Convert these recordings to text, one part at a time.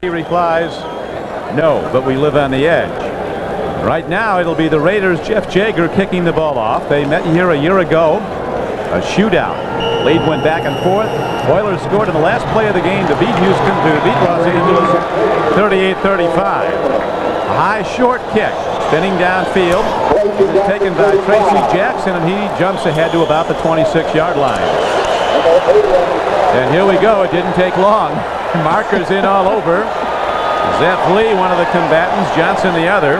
He replies, no, but we live on the edge. Right now, it'll be the Raiders' Jeff Jaeger kicking the ball off. They met here a year ago. A shootout. Lead went back and forth. Oilers scored in the last play of the game to beat Houston, to beat Los Angeles 38-35. A high short kick. Spinning downfield. Taken by Tracy Jackson, and he jumps ahead to about the 26-yard line. And here we go. It didn't take long. Markers in all over. Zeph Lee, one of the combatants. Johnson, the other.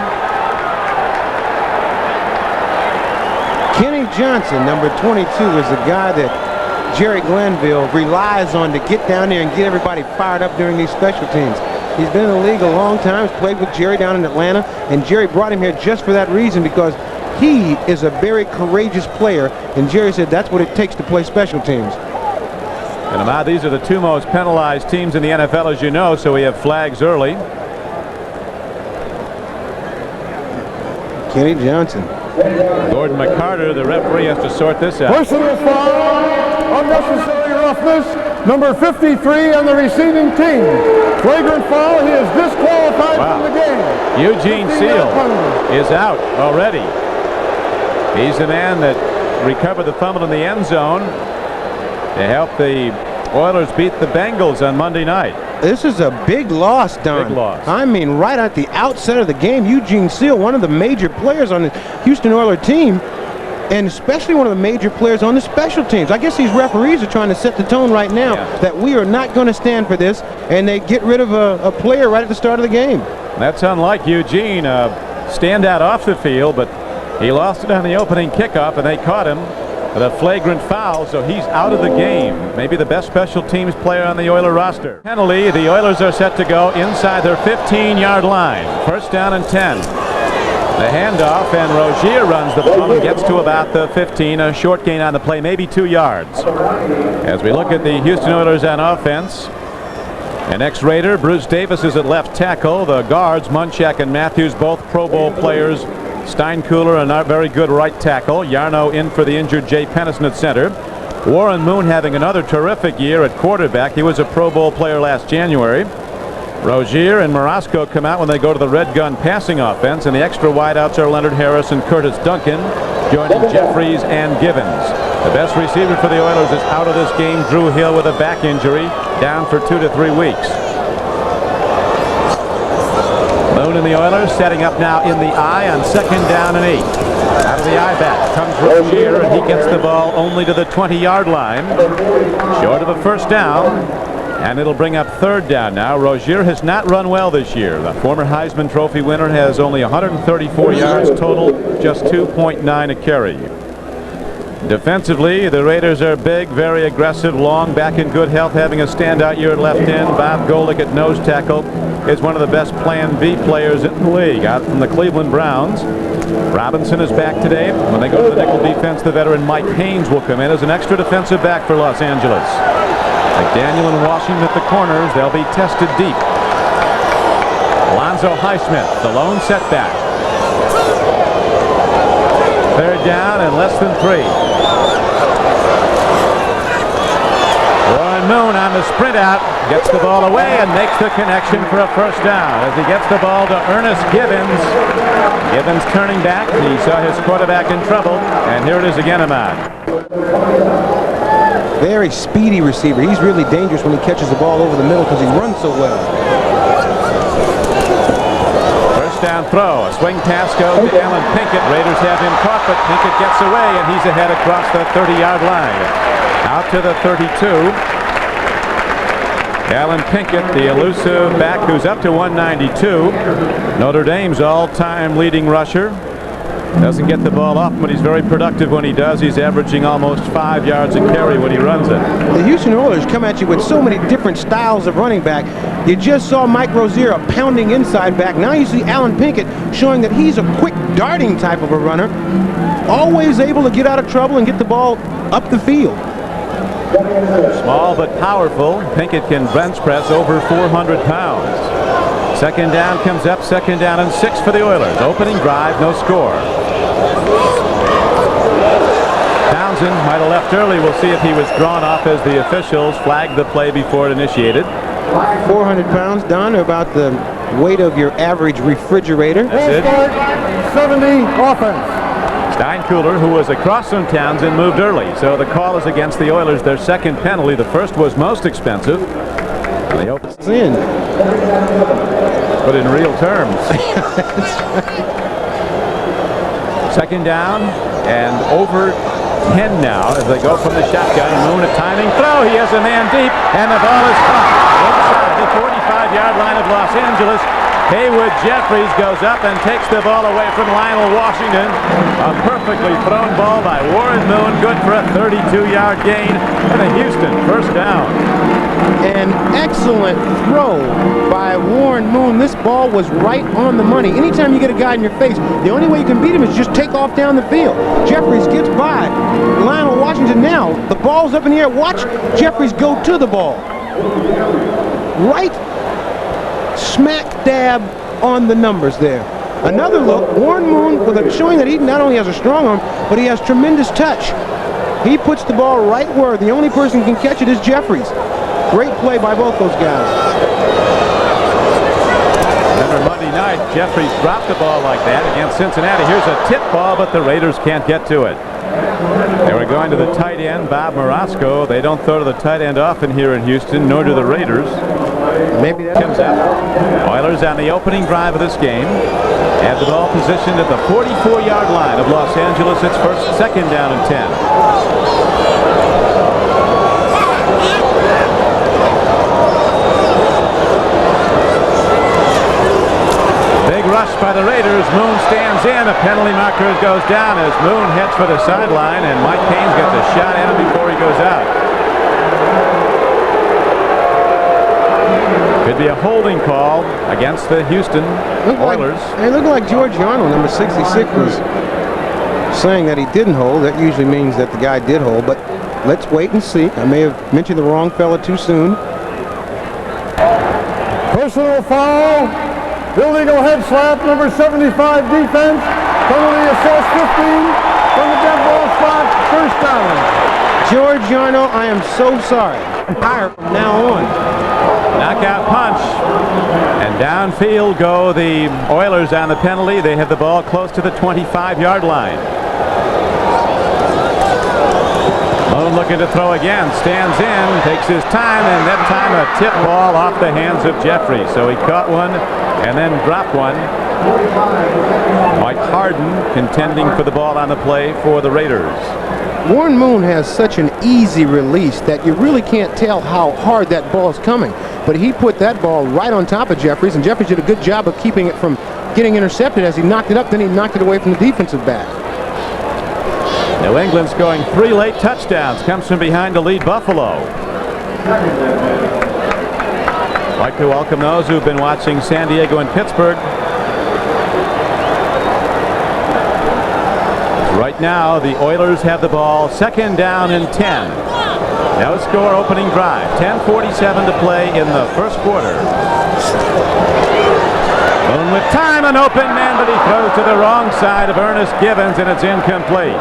Kenny Johnson, number 22, is the guy that Jerry Glanville relies on to get down there and get everybody fired up during these special teams. He's been in the league a long time. He's played with Jerry down in Atlanta, and Jerry brought him here just for that reason, because he is a very courageous player, and Jerry said that's what it takes to play special teams. And now these are the two most penalized teams in the NFL, as you know, so we have flags early. Kenny Johnson. Gordon McCarter, the referee, has to sort this out. Personal foul, unnecessary roughness, number 53 on the receiving team. Flagrant foul, he is disqualified from the game. Eugene Seal is out already. He's the man that recovered the fumble in the end zone to help the Oilers beat the Bengals on Monday night. This is a big loss, Don. Big loss. I mean, right at the outset of the game, Eugene Seal, one of the major players on the Houston Oilers team, and especially one of the major players on the special teams. I guess these referees are trying to set the tone right now that we are not going to stand for this, and they get rid of a player right at the start of the game. That's unlike Eugene, stand out off the field, but he lost it on the opening kickoff, and they caught him with a flagrant foul, so he's out of the game. Maybe the best special teams player on the Oiler roster. Penalty, the Oilers are set to go inside their 15-yard line. First down and 10. The handoff, and Rozier runs the ball and gets to about the 15. A short gain on the play, maybe 2 yards. As we look at the Houston Oilers on offense, an ex-Raider, Bruce Davis, is at left tackle. The guards, Munchak and Matthews, both Pro Bowl players. Steinkuhler, a not very good right tackle. Yarno in for the injured Jay Pennison at center. Warren Moon having another terrific year at quarterback. He was a Pro Bowl player last January. Rozier and Marasco come out when they go to the red gun passing offense, and the extra wideouts are Leonard Harris and Curtis Duncan, joining Jeffries and Givens. The best receiver for the Oilers is out of this game. Drew Hill with a back injury, down for 2 to 3 weeks. Moon and the Oilers setting up now in the I on 2nd down and 8. Out of the I back comes Rozier, and he gets the ball only to the 20-yard line, short of a first down. And it'll bring up 3rd down now. Rozier has not run well this year. The former Heisman Trophy winner has only 134 yards total, just 2.9 a carry. Defensively, the Raiders are big, very aggressive, long, back in good health, having a standout year at left end. Bob Golick at nose tackle is one of the best Plan B players in the league, out from the Cleveland Browns. Robinson is back today. When they go to the nickel defense, the veteran Mike Haynes will come in as an extra defensive back for Los Angeles. McDaniel and Washington at the corners. They'll be tested deep. Alonzo Highsmith, the lone setback. 3rd down and less than 3. Warren Moon on the sprint out, gets the ball away and makes the connection for a first down as he gets the ball to Ernest Givens. Givens turning back. He saw his quarterback in trouble, and here it is again, Ahmad. Very speedy receiver. He's really dangerous when he catches the ball over the middle because he runs so well. First down throw. A swing pass goes to Alan Pinkett. Raiders have him caught, but Pinkett gets away, and he's ahead across the 30-yard line. Out to the 32. Alan Pinkett, the elusive back, who's up to 192. Notre Dame's all-time leading rusher. Doesn't get the ball off, but he's very productive when he does. He's averaging almost 5 yards a carry when he runs it. The Houston Oilers come at you with so many different styles of running back. You just saw Mike Rozier, a pounding inside back. Now you see Alan Pinkett showing that he's a quick darting type of a runner. Always able to get out of trouble and get the ball up the field. Small but powerful. Pinkett can bench press over 400 pounds. 2nd down comes up, 2nd down and 6 for the Oilers. Opening drive, no score. Townsend might have left early. We'll see if he was drawn off as the officials flagged the play before it initiated. 400 pounds, Don, or about the weight of your average refrigerator. That's it. Start 70 offense. Steinkuhler, who was across from Townsend, moved early. So the call is against the Oilers. Their second penalty. The first was most expensive. And they open It's in. But in real terms. Second down and over 10 now as they go from the shotgun. Moon a timing throw. He has a man deep, and the ball is caught inside the 45-yard line of Los Angeles. Haywood Jeffries goes up and takes the ball away from Lionel Washington. A perfectly thrown ball by Warren Moon, good for a 32-yard gain for the Houston first down. An excellent throw by Warren Moon. This ball was right on the money. Anytime you get a guy in your face, the only way you can beat him is just take off down the field. Jeffries gets by Lionel Washington. Now the ball's up in the air. Watch Jeffries go to the ball. Right smack dab on the numbers there. Another look. Warren Moon showing that he not only has a strong arm, but he has tremendous touch. He puts the ball right where the only person who can catch it is Jeffries. Great play by both those guys. Remember Monday night, Jeffries dropped the ball like that against Cincinnati. Here's a tip ball, but the Raiders can't get to it. They were going to the tight end, Bob Marasco. They don't throw to the tight end often here in Houston, nor do the Raiders. Maybe that Comes out. Oilers on the opening drive of this game have the ball positioned at the 44-yard line of Los Angeles. It's second down and 10. Big rush by the Raiders. Moon stands in. A penalty marker goes down as Moon heads for the sideline, and Mike Caines gets a shot at him before he goes out. Could be a holding call against the Houston Oilers. It looked like George Yarnell, number 66, was saying that he didn't hold. That usually means that the guy did hold, but let's wait and see. I may have mentioned the wrong fella too soon. Personal foul. Illegal head slap, number 75 defense. Penalty assessed 15 from the dead ball spot. First down. George Yarnell, I am so sorry. Higher from now on. Knockout punch. And downfield go the Oilers on the penalty. They have the ball close to the 25-yard line. Moon looking to throw again. Stands in, takes his time, and that time a tip ball off the hands of Jeffries. So he caught one and then dropped one. Mike Harden contending for the ball on the play for the Raiders. Warren Moon has such an easy release that you really can't tell how hard that ball is coming. But he put that ball right on top of Jeffries, and Jeffries did a good job of keeping it from getting intercepted. As he knocked it up, then he knocked it away from the defensive back. New England scoring 3 late touchdowns. Comes from behind to lead Buffalo. I'd like to welcome those who've been watching San Diego and Pittsburgh. Right now, the Oilers have the ball, second down and 10. No score opening drive. 10:47 to play in the first quarter. Moon with time, an open man, but he throws to the wrong side of Ernest Gibbons, and it's incomplete.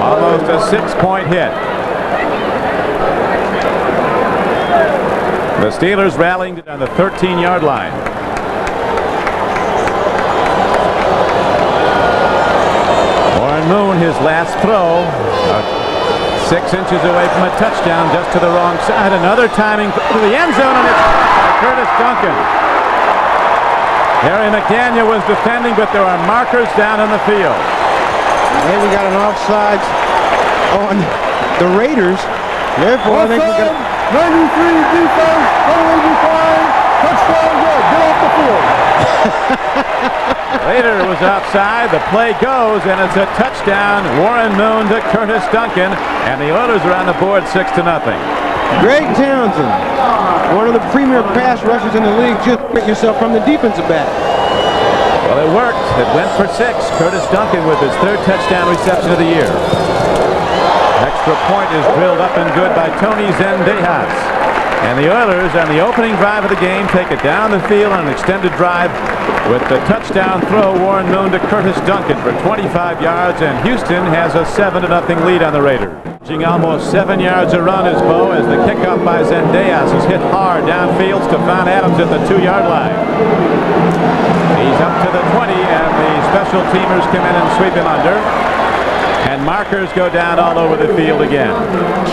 Almost a 6-point hit. The Steelers rallying on the 13-yard line. Warren Moon, his last throw, 6 inches away from a touchdown, just to the wrong side. Another timing to the end zone, and it's Curtis Duncan. Harry McDaniel was defending, but there are markers down on the field. And we got an offsides on the Raiders. Therefore, I think we got 93 defense, penalty decline, touchdown good, get off the field. Later was outside, the play goes, and it's a touchdown. Warren Moon to Curtis Duncan, and the Oilers are on the board 6-0. Greg Townsend, one of the premier pass rushers in the league. Just pick yourself from the defensive back. Well, it worked. It went for 6. Curtis Duncan with his 3rd touchdown reception of the year. Extra point is drilled up and good by Tony Zendejas. And the Oilers, on the opening drive of the game, take it down the field on an extended drive with the touchdown throw. Warren Moon to Curtis Duncan for 25 yards, and Houston has a 7-0 lead on the Raiders. Almost 7 yards a run is Bo as the kickoff by Zendejas is hit hard downfield. Stephon Adams at the 2-yard line. He's up to the 20 and the special teamers come in and sweep him under. And markers go down all over the field again.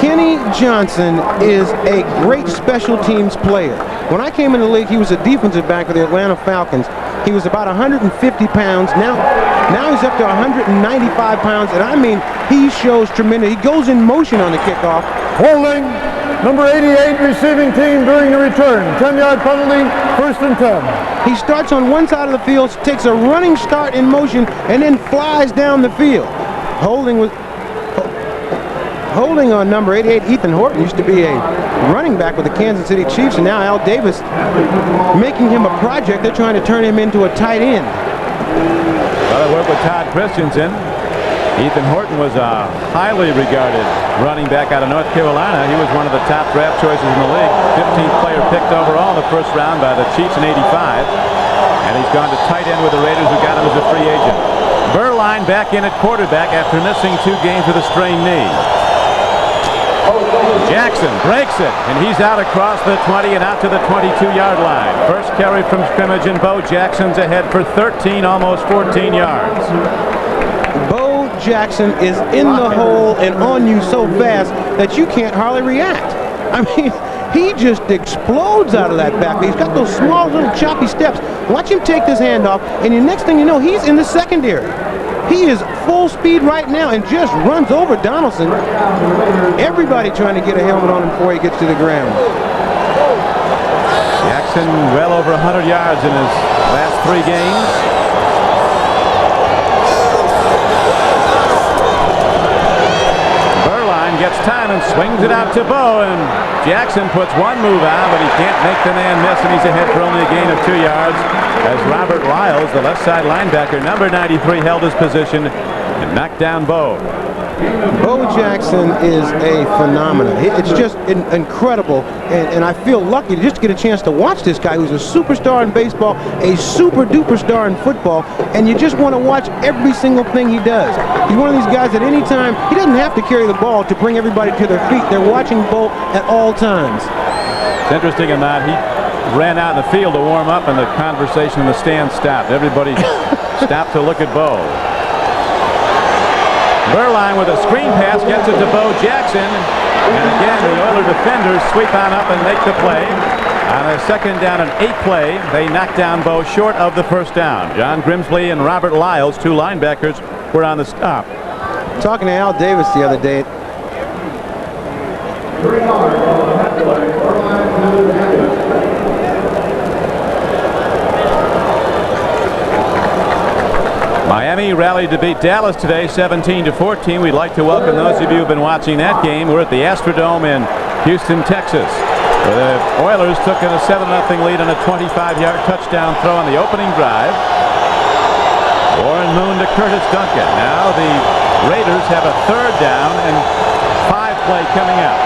Kenny Johnson is a great special teams player. When I came in the league, he was a defensive back for the Atlanta Falcons. He was about 150 pounds. Now he's up to 195 pounds, and I mean, he shows tremendous. He goes in motion on the kickoff. Holding, number 88 receiving team during the return. 10-yard penalty, 1st and 10. He starts on one side of the field, takes a running start in motion, and then flies down the field. Holding on number 88, Ethan Horton, used to be a running back with the Kansas City Chiefs, and now Al Davis making him a project. They're trying to turn him into a tight end. Well, I work with Todd Christensen. Ethan Horton was a highly regarded running back out of North Carolina. He was one of the top draft choices in the league. 15th player picked overall in the first round by the Chiefs in '85. And he's gone to tight end with the Raiders, who got him as a free agent. Beuerlein back in at quarterback after missing 2 games with a strained knee. Jackson breaks it, and he's out across the 20 and out to the 22-yard line. First carry from scrimmage, and Bo Jackson's ahead for 13, almost 14 yards. Bo Jackson is in the hole and on you so fast that you can't hardly react. I mean, he just explodes out of that back. He's got those small little choppy steps. Watch him take this handoff, and the next thing you know, he's in the secondary. He is full speed right now and just runs over Donaldson. Everybody trying to get a helmet on him before he gets to the ground. Jackson well over 100 yards in his last 3 games. Gets time and swings it out to Bo, and Jackson puts one move out, but he can't make the man miss, and he's ahead for only a gain of 2 yards as Robert Lyles, the left side linebacker, number 93, held his position and knocked down Bo. Bo Jackson is a phenomenon. It's just incredible, and I feel lucky to just get a chance to watch this guy who's a superstar in baseball, a super duper star in football, and you just want to watch every single thing he does. He's one of these guys at any time, he doesn't have to carry the ball to bring everybody to their feet. They're watching Bo at all times. It's interesting in that he ran out in the field to warm up, and the conversation in the stands stopped. Everybody stopped to look at Bo. Beuerlein with a screen pass gets it to Bo Jackson, and again the Oiler defenders sweep on up and make the play. On a 2nd down and 8 play, they knock down Bo short of the 1st down. John Grimsley and Robert Lyles, 2 linebackers, were on the stop. Talking to Al Davis the other day. Miami rallied to beat Dallas today, 17-14. We'd like to welcome those of you who've been watching that game. We're at the Astrodome in Houston, Texas, where the Oilers took in a 7-0 lead on a 25-yard touchdown throw on the opening drive. Warren Moon to Curtis Duncan. Now the Raiders have a 3rd down and 5 play coming up.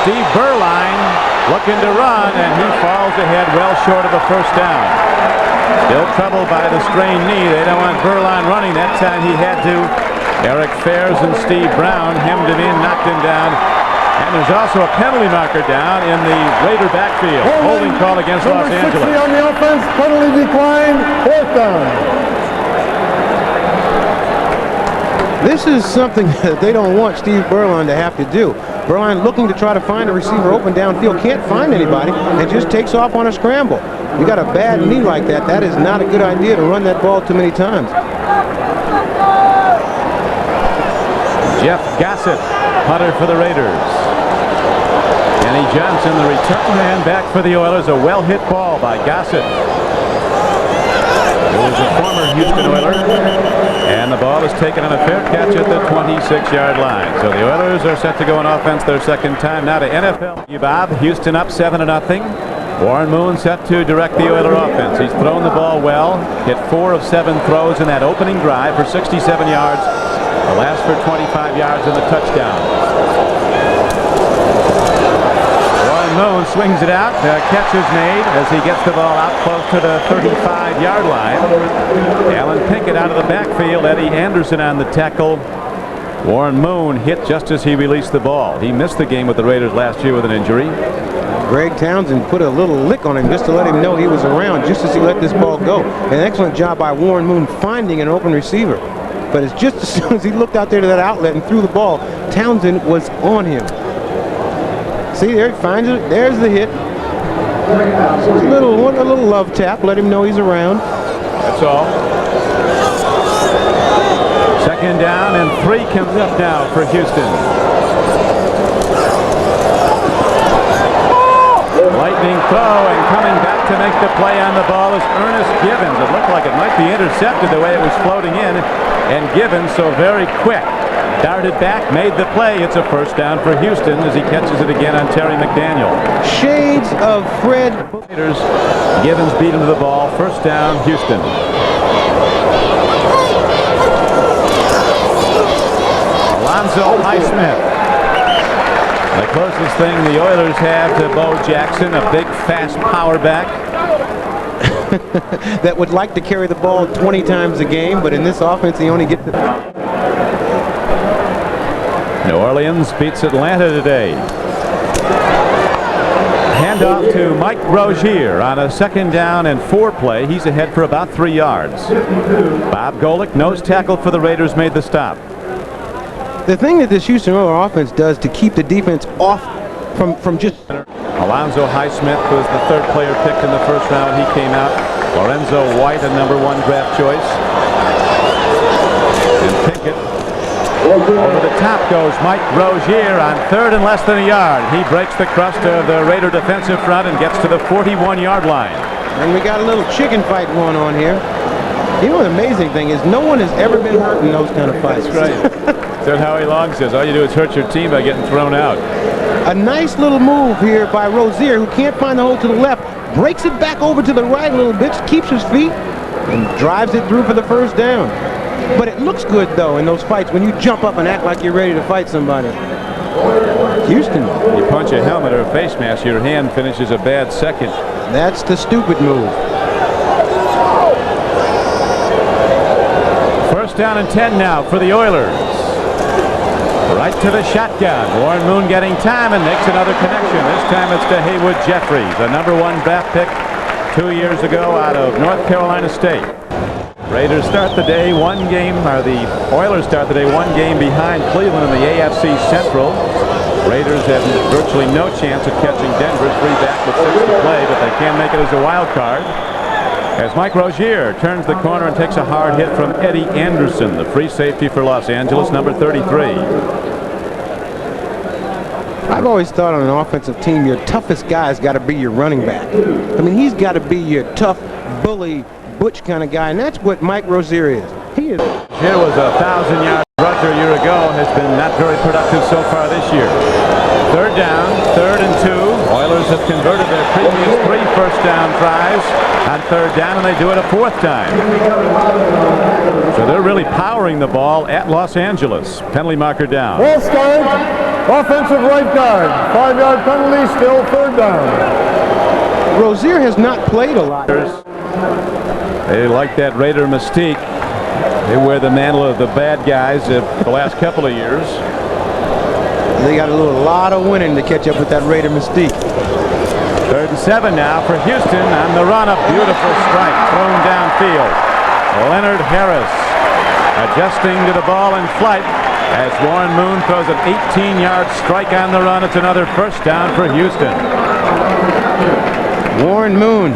Steve Beuerlein looking to run, and he falls ahead well short of the 1st down. Still troubled by the strained knee. They don't want Beuerlein running. That time he had to. Eric Fairs and Steve Brown hemmed him in, knocked him down. And there's also a penalty marker down in the Raider backfield. Holding call against Los Angeles. Number 60 on the offense, penalty decline, 4th down. This is something that they don't want Steve Beuerlein to have to do. Beuerlein looking to try to find a receiver open downfield, can't find anybody, and just takes off on a scramble. You got a bad knee like that, that is not a good idea to run that ball too many times. Jeff Gossett, punter for the Raiders. Kenny Johnson, the return man back for the Oilers. A well-hit ball by Gossett, who was a former Houston Oiler. And the ball is taken on a fair catch at the 26-yard line. So the Oilers are set to go on offense their 2nd time. Now to NFL. Bob, Houston up 7-0. Warren Moon set to direct the Oiler offense. He's thrown the ball well. Hit 4 of 7 throws in that opening drive for 67 yards. The last for 25 yards in the touchdown. Warren Moon swings it out. The catch is made as he gets the ball out close to the 35-yard line. Alan Pinkett out of the backfield. Eddie Anderson on the tackle Warren Moon hit just as he released the ball. He missed the game with the Raiders last year with an injury. Greg Townsend put a little lick on him just to let him know he was around just as he let this ball go. An excellent job by Warren Moon finding an open receiver. But it's just as soon as he looked out there to that outlet and threw the ball, Townsend was on him. See, there he finds it. There's the hit. So a little love tap, let him know he's around. That's all. Second down and 3 comes up now for Houston. Lightning throw, and coming back to make the play on the ball is Ernest Givens. It looked like it might be intercepted the way it was floating in, and Givens, so very quick, darted back, made the play. It's a first down for Houston as he catches it again on Terry McDaniel. Shades of Fred. Givens beat him to the ball. First down, Houston. Alonzo Highsmith. The closest thing the Oilers have to Bo Jackson, a big, fast power back. That would like to carry the ball 20 times a game, but in this offense, he only gets the... New Orleans beats Atlanta today. Handoff to Mike Rozier on a second down and 4 play. He's ahead for about 3 yards. Bob Golick, nose tackle for the Raiders, made the stop. The thing that this Houston Oilers offense does to keep the defense off from just... Alonzo Highsmith was the 3rd player picked in the first round. He came out. Lorenzo White, a #1 draft choice. And Pinkett. Over the top goes Mike Rozier on 3rd and less than a yard. He breaks the crust of the Raider defensive front and gets to the 41-yard line. And we got a little chicken fight going on here. You know, the amazing thing is no one has ever been hurt in those kind of fights. That's right. That's Howie Long says all you do is hurt your team by getting thrown out. A nice little move here by Rozier, who can't find the hole to the left, breaks it back over to the right a little bit, keeps his feet, and drives it through for the first down. But it looks good, though, in those fights when you jump up and act like you're ready to fight somebody. Houston. You punch a helmet or a face mask, your hand finishes a bad second. That's the stupid move. First down and 10 now for the Oilers. Right to the shotgun. Warren Moon getting time and makes another connection. This time it's to Haywood Jeffries, the #1 draft pick 2 years ago out of North Carolina State. Raiders start the day the Oilers start the day 1 game behind Cleveland in the AFC Central. Raiders have virtually no chance of catching Denver. 3 back with 6 to play, but they can make it as a wild card. As Mike Rozier turns the corner and takes a hard hit from Eddie Anderson, the free safety for Los Angeles, #33. I've always thought on an offensive team, your toughest guy's got to be your running back. I mean, he's got to be your tough, bully, butch kind of guy, and that's what Mike Rozier is. He is. Here was a 1,000-yard rusher a year ago, has been not very productive so far this year. 3rd down, 3rd and 2. Oilers have converted their previous 3 first-down tries on 3rd down, and they do it a 4th time. So they're really powering the ball at Los Angeles. Penalty marker down. Ball start. Offensive right guard. 5-yard penalty, still 3rd down. Rozier has not played a lot. They like that Raider mystique. They wear the mantle of the bad guys the last couple of years. They got a lot of winning to catch up with that Raider mystique. 3rd and 7 now for Houston on the run. A beautiful strike thrown downfield. Leonard Harris adjusting to the ball in flight as Warren Moon throws an 18-yard strike on the run. It's another first down for Houston. Warren Moon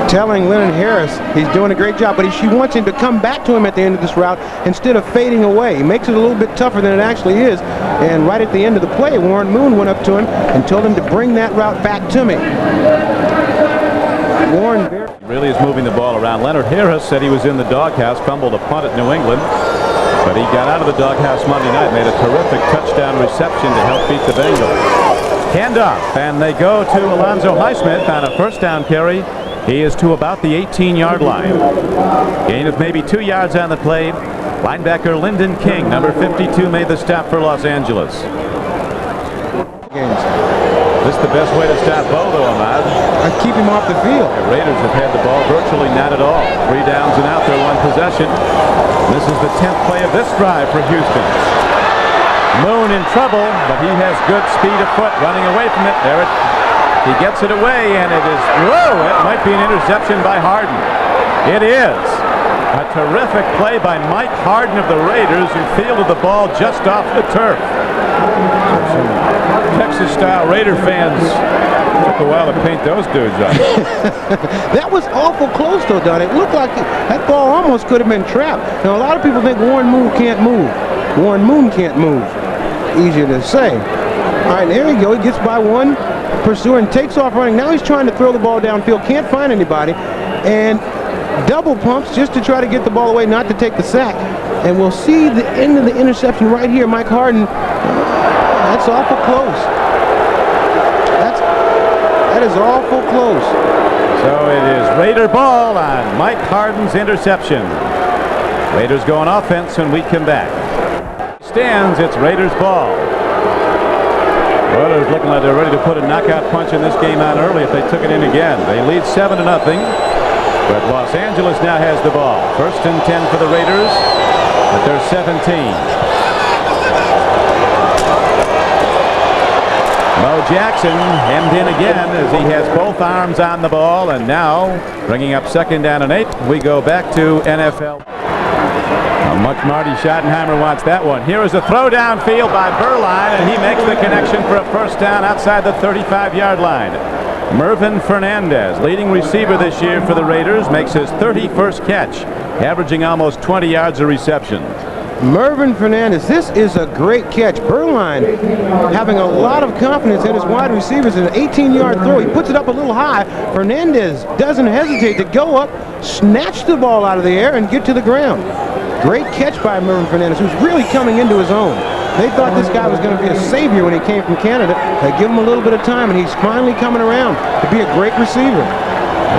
telling Leonard Harris he's doing a great job, but she wants him to come back to him at the end of this route instead of fading away. He makes it a little bit tougher than it actually is, and right at the end of the play, Warren Moon went up to him and told him to bring that route back to me. Warren really is moving the ball around. Leonard Harris said he was in the doghouse, fumbled a punt at New England, but he got out of the doghouse Monday night, made a terrific touchdown reception to help beat the Bengals. Handoff, and they go to Alonzo Highsmith on a first down carry. He is to about the 18-yard line. Gain of maybe 2 yards on the play. Linebacker Lyndon King, number 52, made the stop for Los Angeles. This is the best way to stop Bo, though, Ahmad. I keep him off the field. The Raiders have had the ball virtually not at all. 3 downs and out, they're 1 possession. This is the 10th play of this drive for Houston. Moon in trouble, but he has good speed of foot running away from it. He gets it away, and it is, whoa, it might be an interception by Harden. It is. A terrific play by Mike Harden of the Raiders, who fielded the ball just off the turf. Texas-style Raider fans took a while to paint those dudes up. That was awful close, though, Don. It looked like that ball almost could have been trapped. Now, a lot of people think Warren Moon can't move. Warren Moon can't move. Easier to say. All right, there you go. He gets by one pursuer and takes off running. Now he's trying to throw the ball downfield. Can't find anybody. And double pumps just to try to get the ball away, not to take the sack. And we'll see the end of the interception right here. Mike Harden. That's awful close. That is awful close. So it is Raider ball on Mike Harden's interception. Raiders go on offense when we come back. Stands, it's Raiders ball. Oilers looking like they're ready to put a knockout punch in this game out early if they took it in again. They lead 7-0, but Los Angeles now has the ball. 1st and 10 for the Raiders, but they're 17. Bo Jackson hemmed in again as he has both arms on the ball, and now bringing up 2nd down and 8. We go back to NFL. How much Marty Schottenheimer wants that one. Here is a throw downfield by Beuerlein, and he makes the connection for a 1st down outside the 35-yard line. Mervin Fernandez, leading receiver this year for the Raiders, makes his 31st catch, averaging almost 20 yards a reception. Mervin Fernandez, this is a great catch. Beuerlein having a lot of confidence in his wide receivers in an 18-yard throw. He puts it up a little high. Fernandez doesn't hesitate to go up, snatch the ball out of the air, and get to the ground. Great catch by Mervin Fernandez, who's really coming into his own. They thought this guy was going to be a savior when he came from Canada. They give him a little bit of time, and he's finally coming around to be a great receiver.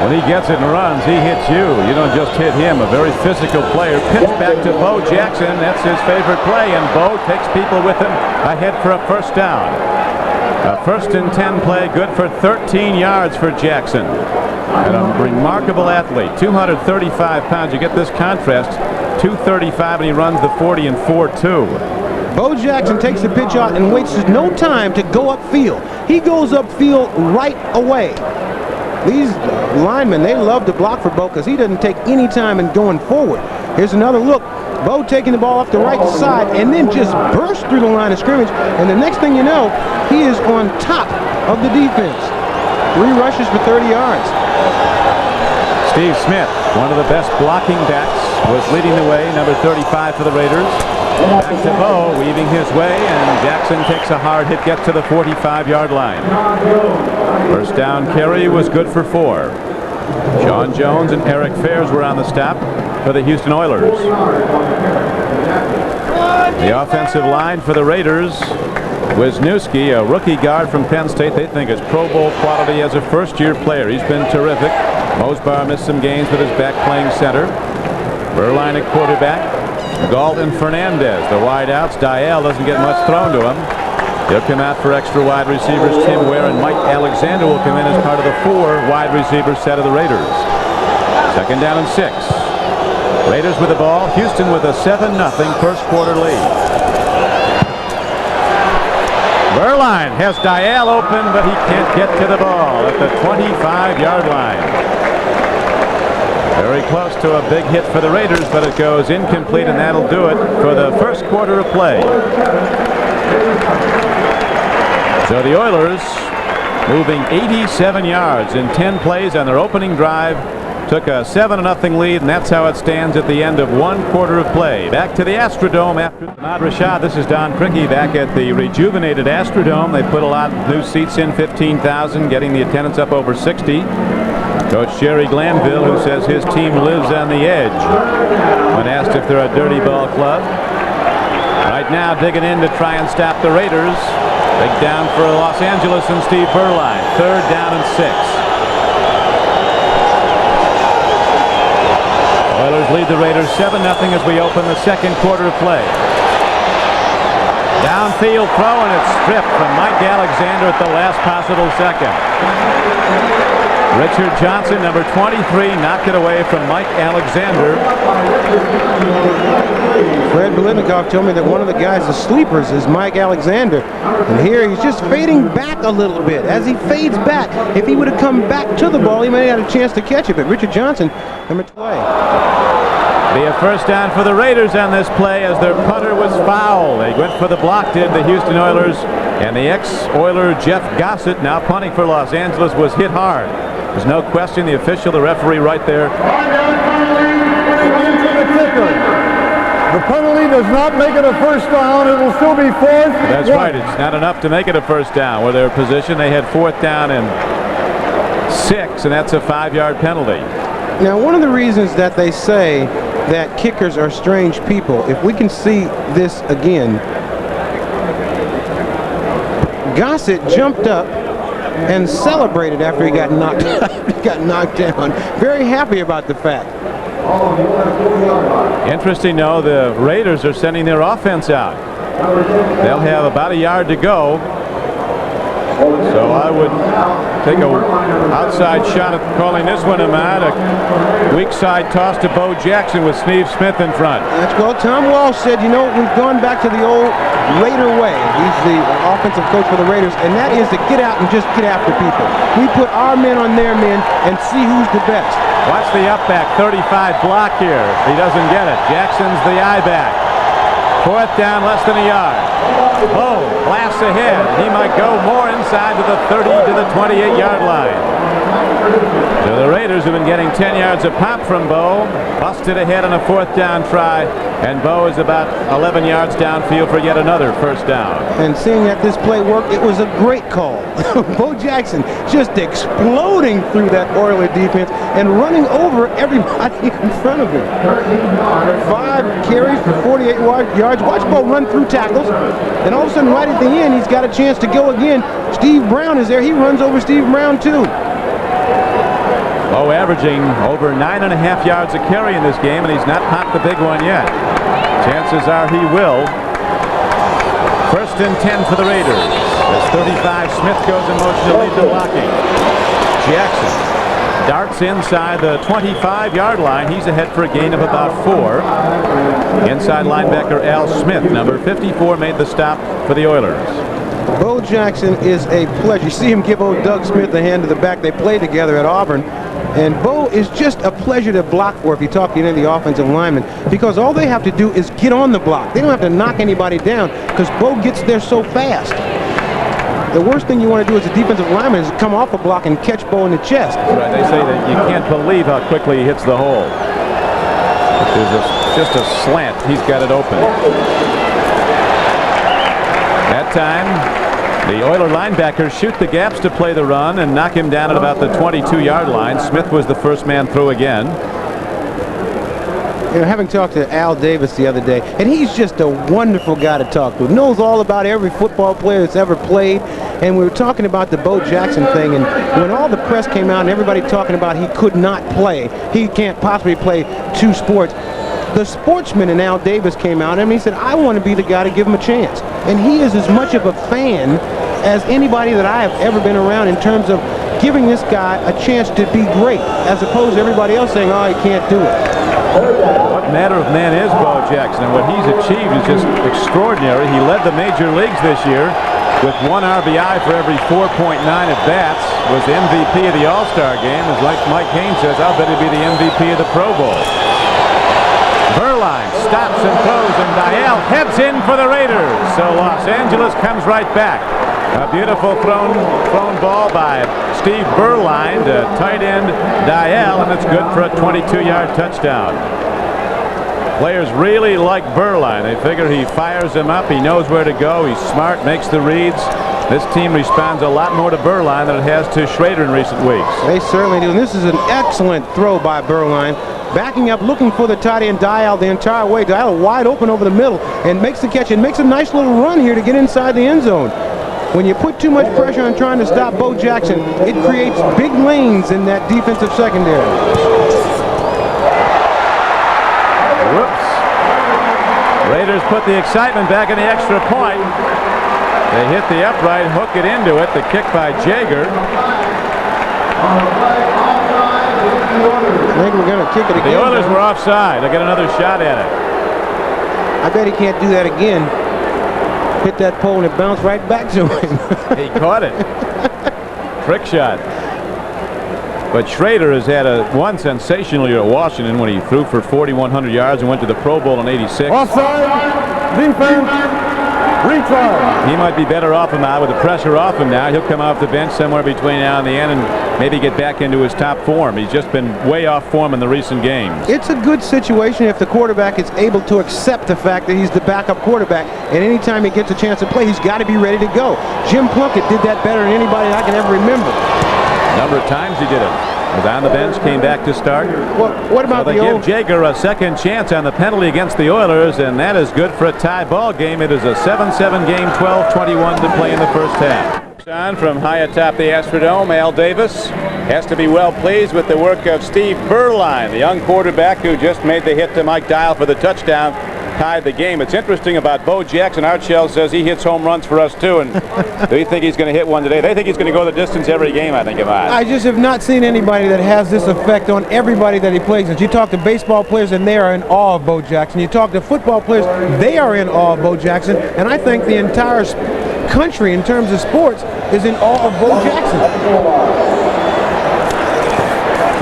When he gets it and runs, he hits you. You don't just hit him. A very physical player. Pitch back to Bo Jackson. That's his favorite play, and Bo takes people with him ahead for a 1st down. A 1st and 10 play, good for 13 yards for Jackson. And a remarkable athlete, 235 pounds. You get this contrast, 235, and he runs the 40 in 4.2. Bo Jackson takes the pitch out and waits no time to go upfield. He goes upfield right away. These linemen, they love to block for Bo because he doesn't take any time in going forward. Here's another look. Bo taking the ball off the right side and then just bursts through the line of scrimmage. And the next thing you know, he is on top of the defense. 3 rushes for 30 yards. Steve Smith, one of the best blocking backs, was leading the way, number 35 for the Raiders. Back to Bo, weaving his way, and Jackson takes a hard hit, gets to the 45-yard line. 1st down carry was good for 4. Sean Jones and Eric Fairs were on the stop for the Houston Oilers. The offensive line for the Raiders, Wisniewski, a rookie guard from Penn State. They think is Pro Bowl quality as a 1st-year player. He's been terrific. Mosbar missed some games with his back playing center. Beuerlein at quarterback. Galt and Fernandez, the wide outs. Dial doesn't get much thrown to him. He'll come out for extra wide receivers. Tim Ware and Mike Alexander will come in as part of the 4 wide receiver set of the Raiders. 2nd down and 6. Raiders with the ball. Houston with a 7-0 1st quarter lead. Beuerlein has Dial open, but he can't get to the ball at the 25-yard line. Very close to a big hit for the Raiders, but it goes incomplete, and that'll do it for the 1st quarter of play. So the Oilers, moving 87 yards in 10 plays on their opening drive, took a 7-0 lead, and that's how it stands at the end of 1 quarter of play. Back to the Astrodome after Ahmad Rashad. This is Don Criqui back at the rejuvenated Astrodome. They put a lot of new seats in, 15,000, getting the attendance up over 60. Coach Jerry Glanville, who says his team lives on the edge, when asked if they're a dirty ball club. Right now digging in to try and stop the Raiders. Big down for Los Angeles and Steve Beuerlein. 3rd down and 6. Oilers lead the Raiders 7-0 as we open the 2nd quarter of play. Downfield throw, and it's stripped from Mike Alexander at the last possible second. Richard Johnson, number 23, knocked it away from Mike Alexander. Fred Biletnikoff told me that one of the guys, the sleepers, is Mike Alexander. And here he's just fading back a little bit. As he fades back, if he would have come back to the ball, he may have had a chance to catch it. But Richard Johnson, number 20. Be a first down for the Raiders on this play as their punter was fouled. They went for the block, did the Houston Oilers, and the ex-Oiler Jeff Gossett, now punting for Los Angeles, was hit hard. There's no question, the official, the referee right there. The penalty does not make it a first down. It will still be fourth. That's right. It's not enough to make it a first down. Where their position, they had 4th down and 6, and that's a 5-yard penalty. Now, one of the reasons that they say that kickers are strange people, if we can see this again, Gossett jumped up and celebrated after he got knocked down. Very happy about the fact. Interesting, though, the Raiders are sending their offense out. They'll have about a yard to go. So I would take a outside shot at calling this one, Ahmad. A weak side toss to Bo Jackson with Steve Smith in front. That's well, Tom Walsh said, you know, we've gone back to the old Raider way. He's the offensive coach for the Raiders, and that is to get out and just get after people. We put our men on their men and see who's the best. Watch the up back, 35 block here. He doesn't get it. Jackson's the eye back. 4th down, less than a yard. Oh, blast ahead. He might go more inside to the 30 to the 28-yard line. So the Raiders have been getting 10 yards a pop from Bo. Busted ahead on a 4th down try, and Bo is about 11 yards downfield for yet another first down. And seeing that this play worked, it was a great call. Bo Jackson just exploding through that Oiler defense and running over everybody in front of him. 5 carries for 48 yards. Watch Bo run through tackles. And all of a sudden, right at the end, he's got a chance to go again. Steve Brown is there. He runs over Steve Brown, too. Bo averaging over 9.5 yards a carry in this game, and he's not popped the big one yet. Chances are he will. 1st and 10 for the Raiders. As 35, Smith goes in motion to lead the blocking. Jackson darts inside the 25-yard line. He's ahead for a gain of about 4. Inside linebacker Al Smith, number 54, made the stop for the Oilers. Bo Jackson is a pleasure. You see him give old Doug Smith a hand to the back. They played together at Auburn. And Bo is just a pleasure to block for if you talk to any of the offensive linemen, because all they have to do is get on the block. They don't have to knock anybody down because Bo gets there so fast. The worst thing you want to do as a defensive lineman is come off a block and catch Bo in the chest. Right, they say that you can't believe how quickly he hits the hole. There's just a slant. He's got it open. That time, the Oiler linebackers shoot the gaps to play the run and knock him down at about the 22-yard line. Smith was the first man through again. You know, having talked to Al Davis the other day, and he's just a wonderful guy to talk to. Knows all about every football player that's ever played. And we were talking about the Bo Jackson thing, and when all the press came out and everybody talking about he could not play, he can't possibly play 2 sports. The sportsman in Al Davis came out and he said, I want to be the guy to give him a chance. And he is as much of a fan as anybody that I have ever been around in terms of giving this guy a chance to be great, as opposed to everybody else saying, oh, he can't do it. What manner of man is Bo Jackson, and what he's achieved is just extraordinary. He led the major leagues this year with 1 RBI for every 4.9 at-bats, was the MVP of the All-Star game. As like Mike Haynes says, I'll bet he'd be the MVP of the Pro Bowl. Verline stops and throws, and Dial heads in for the Raiders. So Los Angeles comes right back. A beautiful thrown ball by Steve Verline to tight end Dial, and it's good for a 22-yard touchdown. Players really like Verline. They figure he fires them up. He knows where to go. He's smart, makes the reads. This team responds a lot more to Verline than it has to Schrader in recent weeks. They certainly do. And this is an excellent throw by Verline. Backing up, looking for the tight end Dial the entire way. Dial wide open over the middle and makes the catch and makes a nice little run here to get inside the end zone. When you put too much pressure on trying to stop Bo Jackson, it creates big lanes in that defensive secondary. Raiders put the excitement back in the extra point. They hit the upright, hook it into it. The kick by Jaeger. I think we're going to kick it again. The Oilers were offside. They'll get another shot at it. I bet he can't do that again. Hit that pole and it bounced right back to him. He caught it. Trick shot. But Schrader has had one sensational year at Washington when he threw for 4,100 yards and went to the Pro Bowl in '86. Offside. Defense. Retry. He might be better off him now with the pressure off him now. He'll come off the bench somewhere between now and the end and maybe get back into his top form. He's just been way off form in the recent games. It's a good situation if the quarterback is able to accept the fact that he's the backup quarterback, and anytime he gets a chance to play, he's got to be ready to go. Jim Plunkett did that better than anybody I can ever remember. A number of times he did it. Was on the bench, came back to start. Well, what about they give Jaeger a second chance on the penalty against the Oilers, and that is good for a tie ball game. It is a 7-7 game, 12:21 to play in the first half. On from high atop the Astrodome, Al Davis has to be well pleased with the work of Steve Berline, the young quarterback who just made the hit to Mike Dial for the touchdown, tied the game. It's interesting about Bo Jackson. Art Shell says he hits home runs for us too, and do you think he's going to hit one today? They think he's going to go the distance every game, I think, I just have not seen anybody that has this effect on everybody that he plays against. You talk to baseball players and they are in awe of Bo Jackson. You talk to football players, they are in awe of Bo Jackson, and I think the entire country in terms of sports is in awe of Bo Jackson.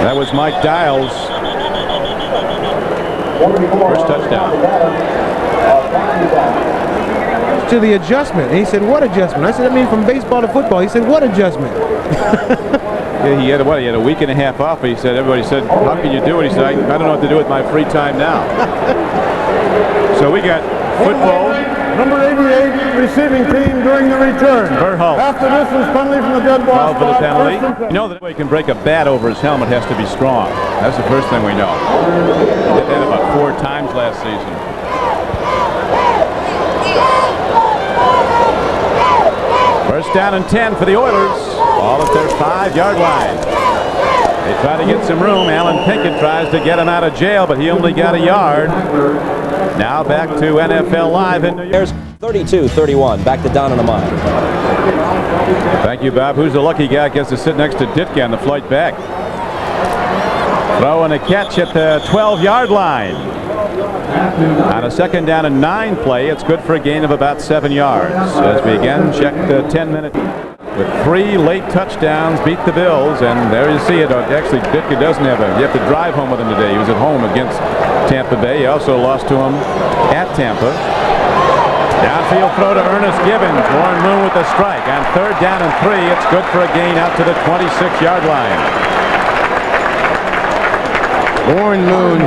That was Mike Dial's first touchdown. To the adjustment. And he said, what adjustment? I said, I mean from baseball to football. He said, what adjustment? Yeah, he had a week and a half off. He said, everybody said, how can you do it? He said, I don't know what to do with my free time now. So we got football. Number 88 receiving team during the return. Berhalter. After distance penalty from the dead ball for the spot. penalty. You know that he can break a bat over his helmet has to be strong. That's the first thing we know. He did that about 4 times last season. First down and 10 for the Oilers. Ball at their 5-yard line. They try to get some room. Alan Pinkett tries to get him out of jail, but he only got a yard. Now back to NFL Live in New York. There's 32-31. Back to Don and Ahmad. Thank you, Bob. Who's the lucky guy who gets to sit next to Ditka on the flight back? Throw and a catch at the 12-yard line. On a second down and 9 play, it's good for a gain of about 7 yards. As we again check the 10-minute with 3 late touchdowns, beat the Bills, and there you see it. Actually, Ditka doesn't have you have to drive home with him today. He was at home against Tampa Bay. He also lost to him at Tampa. Downfield throw to Ernest Gibbons. Warren Moon with the strike. On 3rd down and 3, it's good for a gain out to the 26-yard line. Warren Moon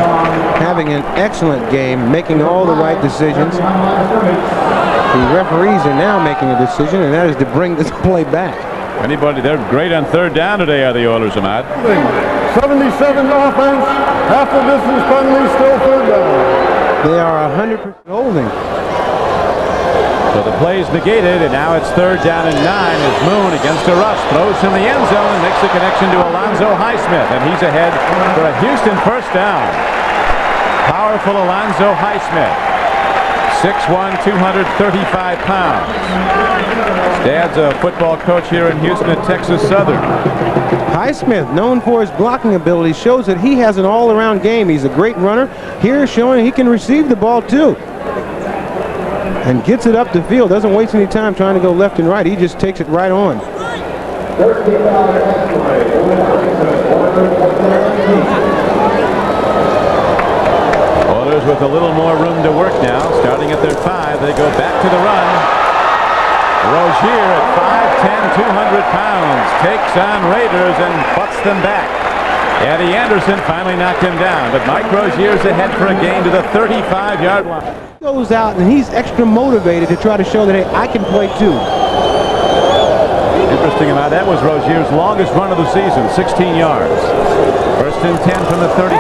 having an excellent game, making all the right decisions. The referees are now making a decision, and that is to bring this play back. They're great on 3rd down today, are the Oilers, Ahmad. 77 offense, half the distance penalty, still 3rd down. They are 100% holding. So the play's negated, and now it's 3rd down and 9 as Moon against a rush throws from the end zone and makes the connection to Alonzo Highsmith, and he's ahead for a Houston first down. Powerful Alonzo Highsmith. 6'1", 235 pounds. His dad's a football coach here in Houston at Texas Southern. Highsmith, known for his blocking ability, shows that he has an all-around game. He's a great runner. Here showing he can receive the ball too. And gets it up the field. Doesn't waste any time trying to go left and right. He just takes it right on. Oilers with a little more room to work now. Starting at their 5, they go back to the run. Rozier at 5'10", 200 pounds takes on Raiders and butts them back. Eddie Anderson finally knocked him down, but Mike Rozier's ahead for a gain to the 35-yard line. Goes out and he's extra motivated to try to show that, hey, I can play too. Interesting about that was Rozier's longest run of the season, 16 yards. First and 10 from the 36.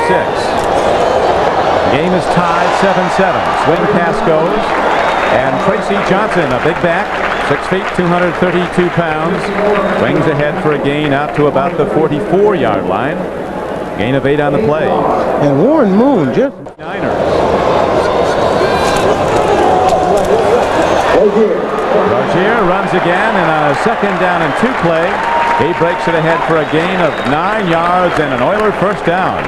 Game is tied 7-7. Swing pass goes, and Tracy Johnson, a big back, 6 feet, 232 pounds, swings ahead for a gain out to about the 44-yard line. Gain of 8 on the play. And Warren Moon just... Niners. Rozier runs again, and on a 2nd down and 2 play, he breaks it ahead for a gain of 9 yards and an Oiler first down.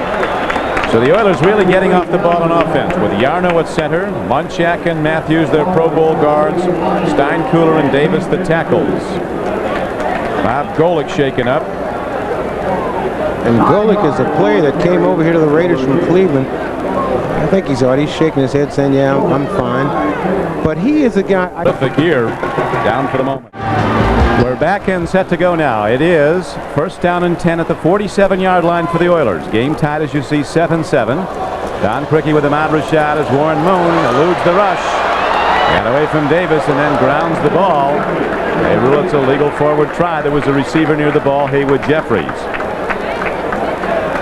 So the Oilers really getting off the ball on offense with Yarno at center, Munchak and Matthews their Pro Bowl guards, Steinkuhler and Davis the tackles. Bob Golick shaken up. And Golick is a player that came over here to the Raiders from Cleveland. I think he's already shaking his head saying, yeah, I'm fine. But he is a guy. Lift the gear down for the moment. We're back and set to go now. It is 1st down and 10 at the 47-yard line for the Oilers. Game tied, as you see, 7-7. Don Criqui with Ahmad Rashad as Warren Moon eludes the rush. Got away from Davis and then grounds the ball. They rule it's a legal forward try. There was a receiver near the ball, Haywood Jeffries.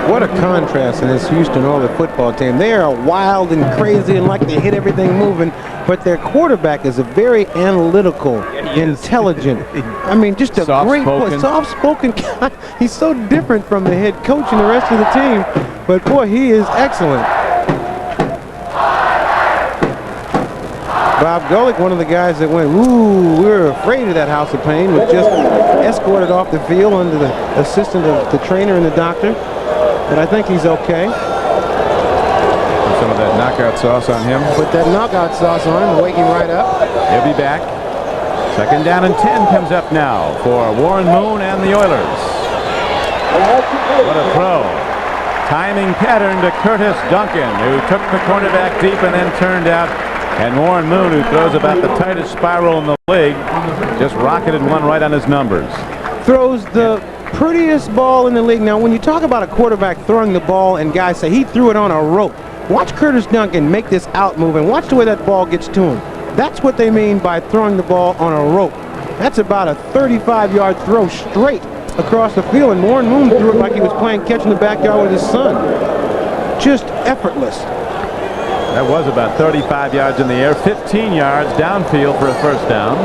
What a contrast in this Houston Oilers football team. They are wild and crazy and like they hit everything moving, but their quarterback is a very analytical, intelligent, I mean, just a great boy, soft-spoken guy. He's so different from the head coach and the rest of the team, but boy, he is excellent. Bob Golick, one of the guys that went, ooh, we're afraid of that House of Pain, was just escorted off the field under the assistant of the trainer and the doctor. But I think he's okay. Put some of that knockout sauce on him. Put that knockout sauce on him, wake him right up. He'll be back. 2nd down and 10 comes up now for Warren Moon and the Oilers. What a throw. Timing pattern to Curtis Duncan, who took the cornerback deep and then turned out. And Warren Moon, who throws about the tightest spiral in the league, just rocketed one right on his numbers. Throws the prettiest ball in the league. Now, when you talk about a quarterback throwing the ball and guys say he threw it on a rope, watch Curtis Duncan make this out move and watch the way that ball gets to him. That's what they mean by throwing the ball on a rope. That's about a 35-yard throw straight across the field, and Warren Moon threw it like he was playing catch in the backyard with his son. Just effortless. That was about 35 yards in the air, 15 yards downfield for a first down.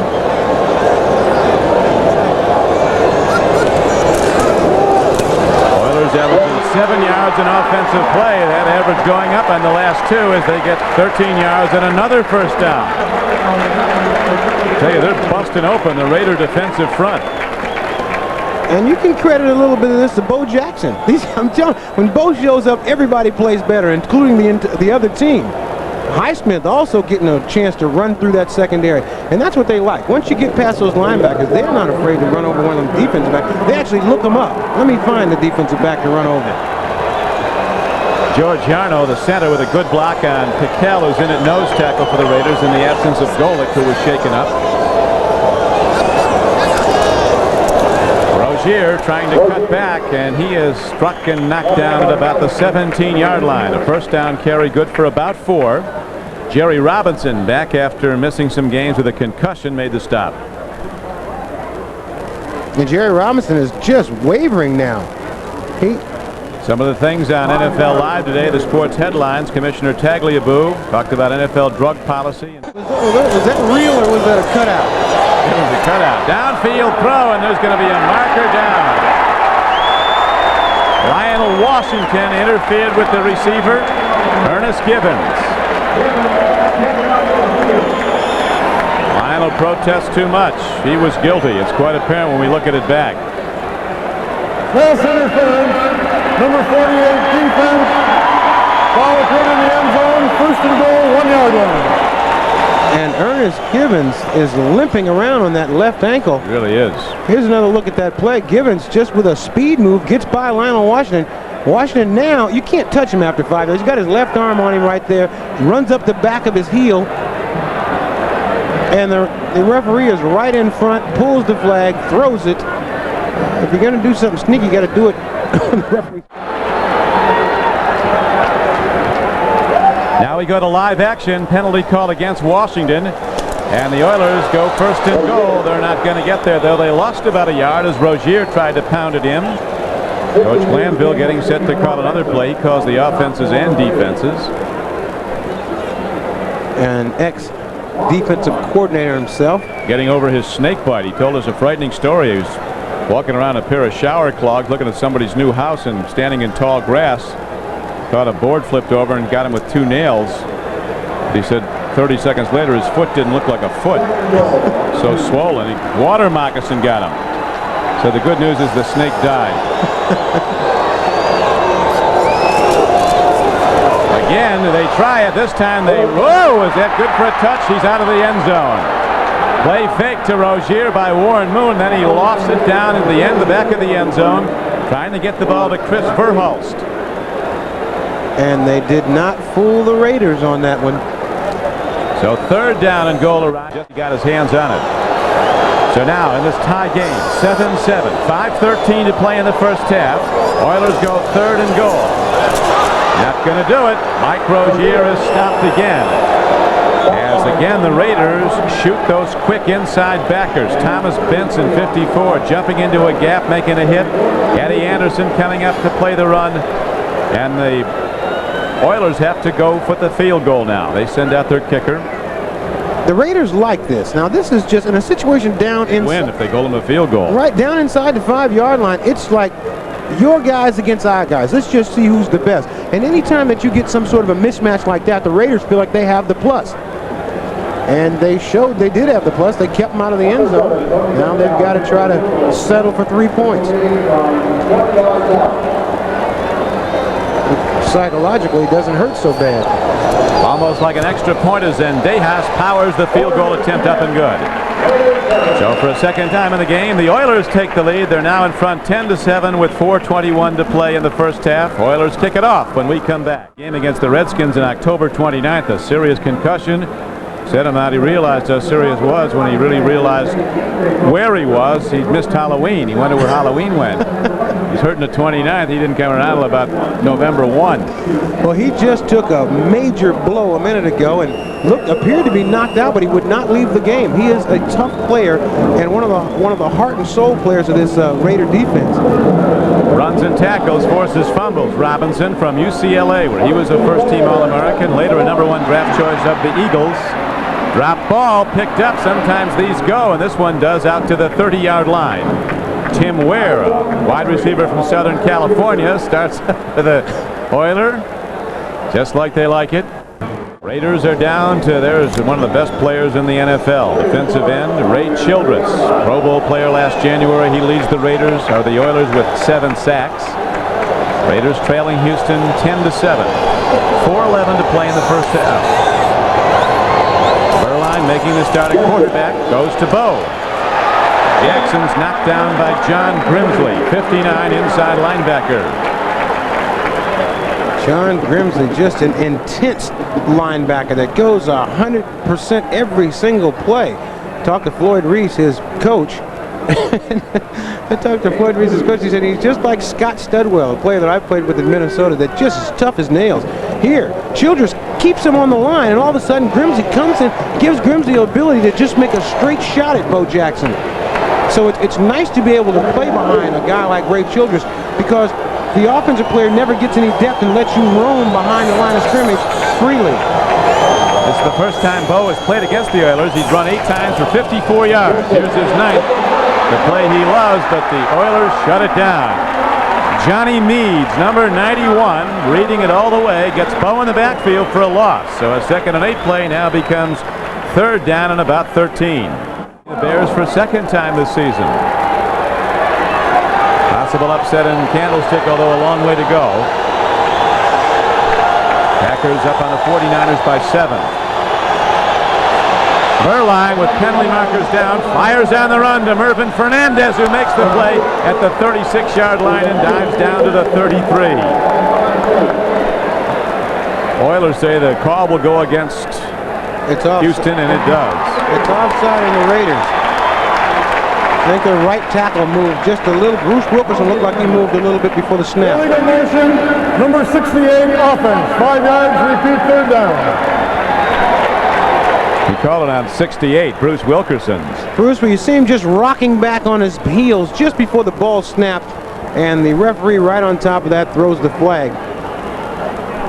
Oilers averaging 7 yards in offensive play. That average going up on the last 2 as they get 13 yards and another first down. I tell you, they're busting open the Raider defensive front. And you can credit a little bit of this to Bo Jackson. I'm telling you, when Bo shows up, everybody plays better, including the other team. Highsmith also getting a chance to run through that secondary, and that's what they like. Once you get past those linebackers, they're not afraid to run over one of them defensive backs. They actually look them up. Let me find the defensive back to run over. George Yarno, the center, with a good block on Piquel, who's in at nose tackle for the Raiders in the absence of Golick, who was shaken up. Rozier trying to cut back, and he is struck and knocked down at about the 17-yard line. A first down carry good for about 4. Jerry Robinson, back after missing some games with a concussion, made the stop. And Jerry Robinson is just wavering now. Some of the things on NFL Live today, the sports headlines. Commissioner Tagliabue talked about NFL drug policy. Was that real or was that a cutout? It was a cutout. Downfield throw, and there's going to be a marker down. Lionel Washington interfered with the receiver, Ernest Gibbons. Lionel protests too much. He was guilty. It's quite apparent when we look at it back. Pass interference. Number 48 defense. Ball put in the end zone. 1st and goal, 1-yard line. And Ernest Gibbons is limping around on that left ankle. He really is. Here's another look at that play. Gibbons just with a speed move gets by Lionel Washington. Washington now, you can't touch him after 5 yards. He's got his left arm on him right there. Runs up the back of his heel. And the referee is right in front, pulls the flag, throws it. If you're going to do something sneaky, you got to do it on the referee. Now we go to live action. Penalty called against Washington. And the Oilers go 1st and goal. They're not going to get there, though. They lost about a yard as Rozier tried to pound it in. Coach Glanville getting set to call another play. He calls the offenses and defenses. And ex-defensive coordinator himself. Getting over his snake bite. He told us a frightening story. He was walking around a pair of shower clogs looking at somebody's new house and standing in tall grass. Thought a board flipped over and got him with 2 nails. He said 30 seconds later, his foot didn't look like a foot. So swollen. Water moccasin got him. So the good news is the snake died. Again, they try it. This time whoa, is that good for a touch? He's out of the end zone. Play fake to Rozier by Warren Moon. Then he lofts it down at the end, the back of the end zone, trying to get the ball to Chris Verhulst. And they did not fool the Raiders on that one. So third down and goal. Just got his hands on it. So now in this tie game, 7-7, 5:13 to play in the first half. Oilers go third and goal. Not going to do it. Mike Rozier is stopped again. As again the Raiders shoot those quick inside backers. Thomas Benson, 54, jumping into a gap, making a hit. Eddie Anderson coming up to play the run. And the Oilers have to go for the field goal now. They send out their kicker. The Raiders like this. Now this is just in a situation down inside. Win if they goal them a field goal. Right down inside the 5-yard line. It's like your guys against our guys. Let's just see who's the best. And anytime that you get some sort of a mismatch like that, the Raiders feel like they have the plus. And they showed they did have the plus. They kept them out of the end zone. Now they've got to try to settle for 3 points. Psychologically, it doesn't hurt so bad. Almost like an extra point as Zendejas powers the field goal attempt up and good. So for a second time in the game, the Oilers take the lead. They're now in front 10-7 with 4:21 to play in the first half. Oilers kick it off when we come back. Game against the Redskins on October 29th. A serious concussion. Said him out. He realized how serious it was when he really realized where he was. He missed Halloween. He wondered where Halloween went. He's hurting the 29th. He didn't come around until about November 1. Well, he just took a major blow a minute ago and appeared to be knocked out, but he would not leave the game. He is a tough player and one of the heart and soul players of this Raider defense. Runs and tackles, forces fumbles. Robinson from UCLA, where he was a first-team All-American, later a #1 draft choice of the Eagles. Drop ball picked up. Sometimes these go, and this one does out to the 30-yard line. Tim Ware, a wide receiver from Southern California, starts with the Oiler, just like they like it. Raiders are down to, there's one of the best players in the NFL, defensive end, Ray Childress, Pro Bowl player last January. He leads the Raiders, or the Oilers, with 7 sacks. Raiders trailing Houston 10-7. 4:11 to play in the first half. Berline making the starting quarterback, goes to Bo. Jackson's knocked down by John Grimsley, 59, inside linebacker. John Grimsley, just an intense linebacker that goes 100% every single play. Talked to Floyd Reese, his coach. I talked to Floyd Reese, his coach. He said he's just like Scott Studwell, a player that I played with in Minnesota, that just is tough as nails. Here, Childress keeps him on the line, and all of a sudden Grimsley comes in, gives Grimsley the ability to just make a straight shot at Bo Jackson. So it's nice to be able to play behind a guy like Ray Childress, because the offensive player never gets any depth and lets you roam behind the line of scrimmage freely. This is the first time Bo has played against the Oilers. He's run 8 times for 54 yards. Here's his 9th. The play he loves, but the Oilers shut it down. Johnny Meads, number 91, reading it all the way, gets Bo in the backfield for a loss. So a 2nd and 8 play now becomes 3rd down and about 13. The Bears for a second time this season. Possible upset in Candlestick, although a long way to go. Packers up on the 49ers by 7. Berline with penalty markers down, fires on the run to Mervin Fernandez, who makes the play at the 36-yard line and dives down to the 33. Oilers say the call will go against Houston, and it does. It's offside in the Raiders. I think the right tackle moved just a little. Bruce Wilkerson looked like he moved a little bit before the snap. Illegal motion, number 68, offense. 5 yards, repeat, 3rd down. He called it on 68, Bruce Wilkerson's. Bruce, where you see him just rocking back on his heels just before the ball snapped, and the referee right on top of that throws the flag,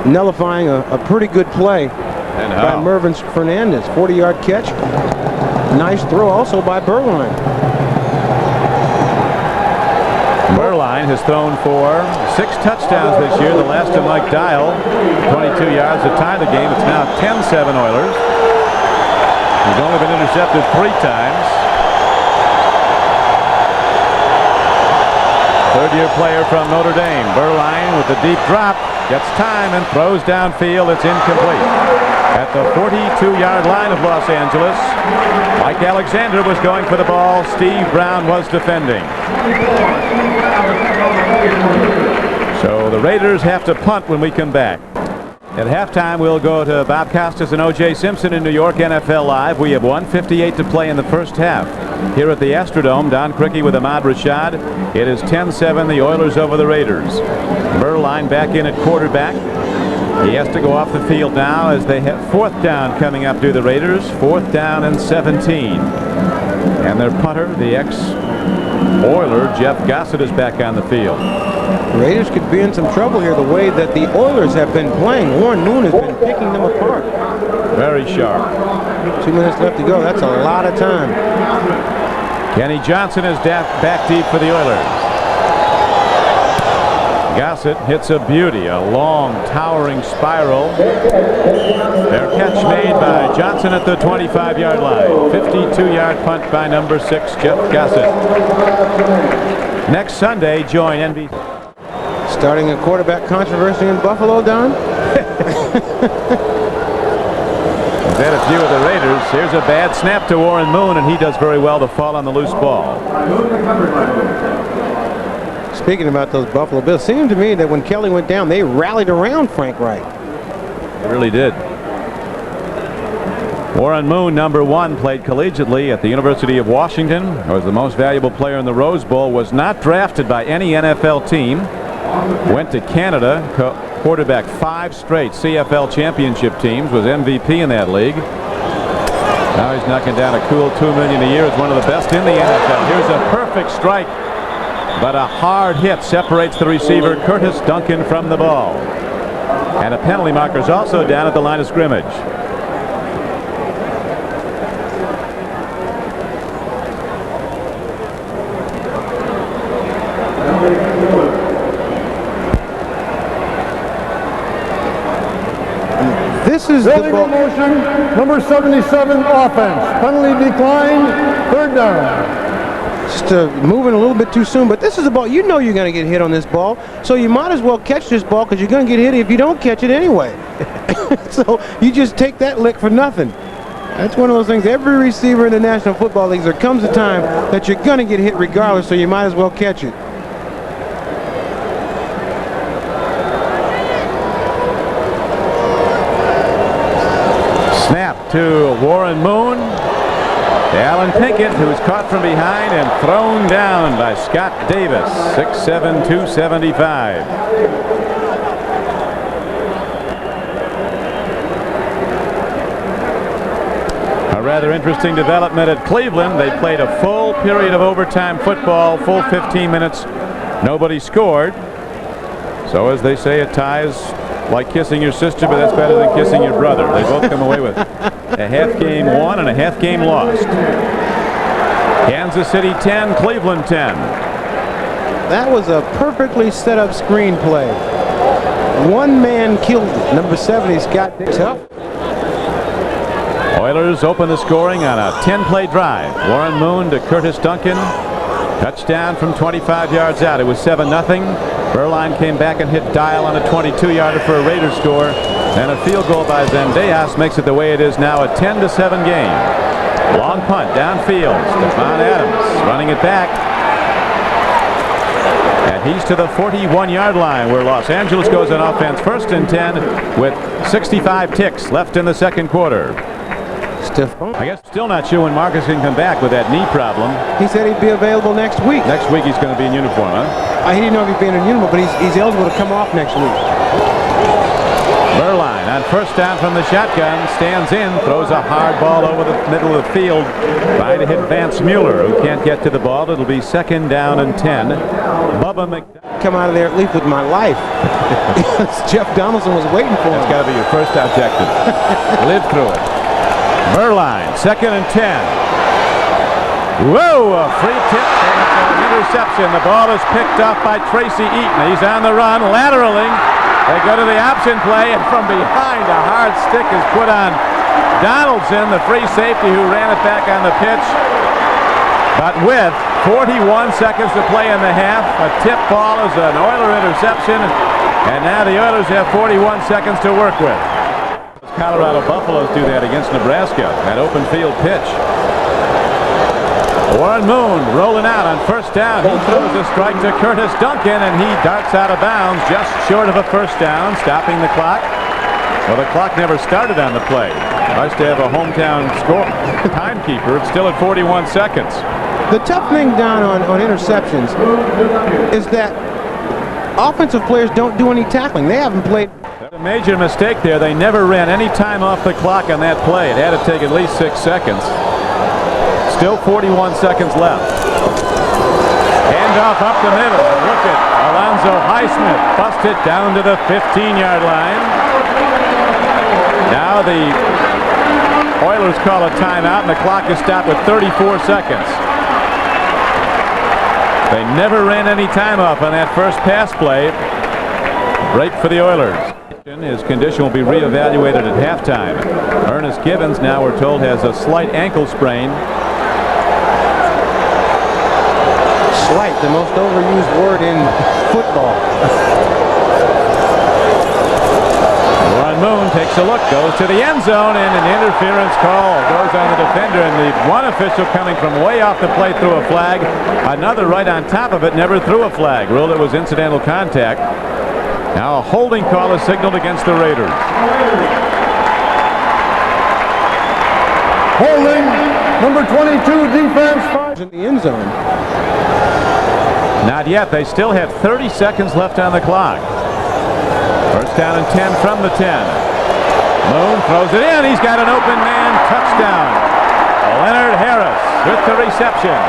nullifying a pretty good play by Mervin Fernandez. 40-yard catch. Nice throw also by Berline. Berline has thrown for 6 touchdowns this year, the last to Mike Dial. 22 yards to tie the game. It's now 10-7 Oilers. He's only been intercepted 3 times. Third-year player from Notre Dame. Beuerlein with the deep drop. Gets time and throws downfield. It's incomplete. At the 42-yard line of Los Angeles, Mike Alexander was going for the ball. Steve Brown was defending. So the Raiders have to punt when we come back. At halftime, we'll go to Bob Costas and O.J. Simpson in New York, NFL Live. We have 1:58 to play in the first half. Here at the Astrodome, Don Criqui with Ahmad Rashad. It is 10-7, the Oilers over the Raiders. Beuerlein back in at quarterback. He has to go off the field now as they have 4th down coming up to the Raiders. 4th down and 17. And their punter, the ex-Oiler, Jeff Gossett, is back on the field. The Raiders could be in some trouble here the way that the Oilers have been playing. Warren Moon has been picking them apart. Very sharp. 2 minutes left to go. That's a lot of time. Kenny Johnson is back deep for the Oilers. Gossett hits a beauty, a long, towering spiral. Their catch made by Johnson at the 25-yard line. 52-yard punt by number 6, Jeff Gossett. Next Sunday, join NBC. Starting a quarterback controversy in Buffalo, Don? Then a few of the Raiders. Here's a bad snap to Warren Moon, and he does very well to fall on the loose ball. Speaking about those Buffalo Bills, it seemed to me that when Kelly went down, they rallied around Frank Reich. They really did. Warren Moon, number 1, played collegiately at the University of Washington. Was the most valuable player in the Rose Bowl. Was not drafted by any NFL team. Went to Canada. Quarterback 5 straight CFL championship teams. Was MVP in that league. Now he's knocking down a cool $2 million a year. Is one of the best in the NFL. Here's a perfect strike, but a hard hit separates the receiver Curtis Duncan from the ball. And a penalty marker is also down at the line of scrimmage. This is the Illegal motion, number 77, offense. Penalty declined, 3rd down. just moving a little bit too soon, but this is a ball. You know you're going to get hit on this ball, so you might as well catch this ball because you're going to get hit if you don't catch it anyway. So you just take that lick for nothing. That's one of those things. Every receiver in the National Football League, there comes a time that you're going to get hit regardless, so you might as well catch it. Snap to Warren Moon. To Alan Pinkett, who's caught from behind and thrown down by Scott Davis. 6'7", 275. A rather interesting development at Cleveland. They played a full period of overtime football, full 15 minutes. Nobody scored. So as they say, a tie is like kissing your sister, but that's better than kissing your brother. They both come away with a half game won and a half game lost. Kansas City 10, Cleveland 10. That was a perfectly set up screenplay. One man killed it. Number 70, Scott Tough. Oilers open the scoring on a 10-play drive. Warren Moon to Curtis Duncan. Touchdown from 25 yards out. It was 7-0. Beuerlein came back and hit Dial on a 22-yarder for a Raiders score. And a field goal by Zendejas makes it the way it is now, a 10-7 game. Long punt downfield. Stephon Adams running it back. And he's to the 41-yard line where Los Angeles goes on offense, 1st and 10 with 65 ticks left in the second quarter. I guess still not sure when Marcus can come back with that knee problem. He said he'd be available next week. Next week he's going to be in uniform, huh? He didn't know if he'd be in uniform, but he's eligible to come off next week. Beuerlein on 1st down from the shotgun, stands in, throws a hard ball over the middle of the field, trying to hit Vance Mueller, who can't get to the ball. It'll be 2nd down and 10. Bubba McDonald. Come out of there at least with my life. Jeff Donaldson was waiting for him. That's got to be your first objective. Live through it. Beuerlein, 2nd and 10. Whoa, a free tip and an interception. The ball is picked up by Tracy Eaton. He's on the run, lateraling. They go to the option play, and from behind, a hard stick is put on Donaldson, the free safety who ran it back on the pitch. But with 41 seconds to play in the half, a tip ball is an Oiler interception, and now the Oilers have 41 seconds to work with. Colorado Buffaloes do that against Nebraska, that open field pitch. Warren Moon rolling out on first down. He throws a strike to Curtis Duncan, and he darts out of bounds just short of a first down, stopping the clock. Well, the clock never started on the play. Nice to have a hometown score timekeeper. It's still at 41 seconds. The tough thing down on interceptions is that offensive players don't do any tackling. They haven't played. A major mistake there. They never ran any time off the clock on that play. It had to take at least 6 seconds. Still 41 seconds left. Handoff up the middle. Look at Alonzo Highsmith. Bust it down to the 15-yard line. Now the Oilers call a timeout, and the clock is stopped with 34 seconds. They never ran any time off on that first pass play. Break for the Oilers. His condition will be reevaluated at halftime. Ernest Givens, now we're told, has a slight ankle sprain. Slight, the most overused word in football. Warren Moon takes a look, goes to the end zone, and an interference call goes on the defender, and the one official coming from way off the plate threw a flag. Another right on top of it never threw a flag. Ruled it was incidental contact. Now a holding call is signaled against the Raiders. Holding, number 22, defense. In the end zone. Not yet. They still have 30 seconds left on the clock. First down and 10 from the 10. Moon throws it in. He's got an open man. Touchdown. Leonard Harris with the reception.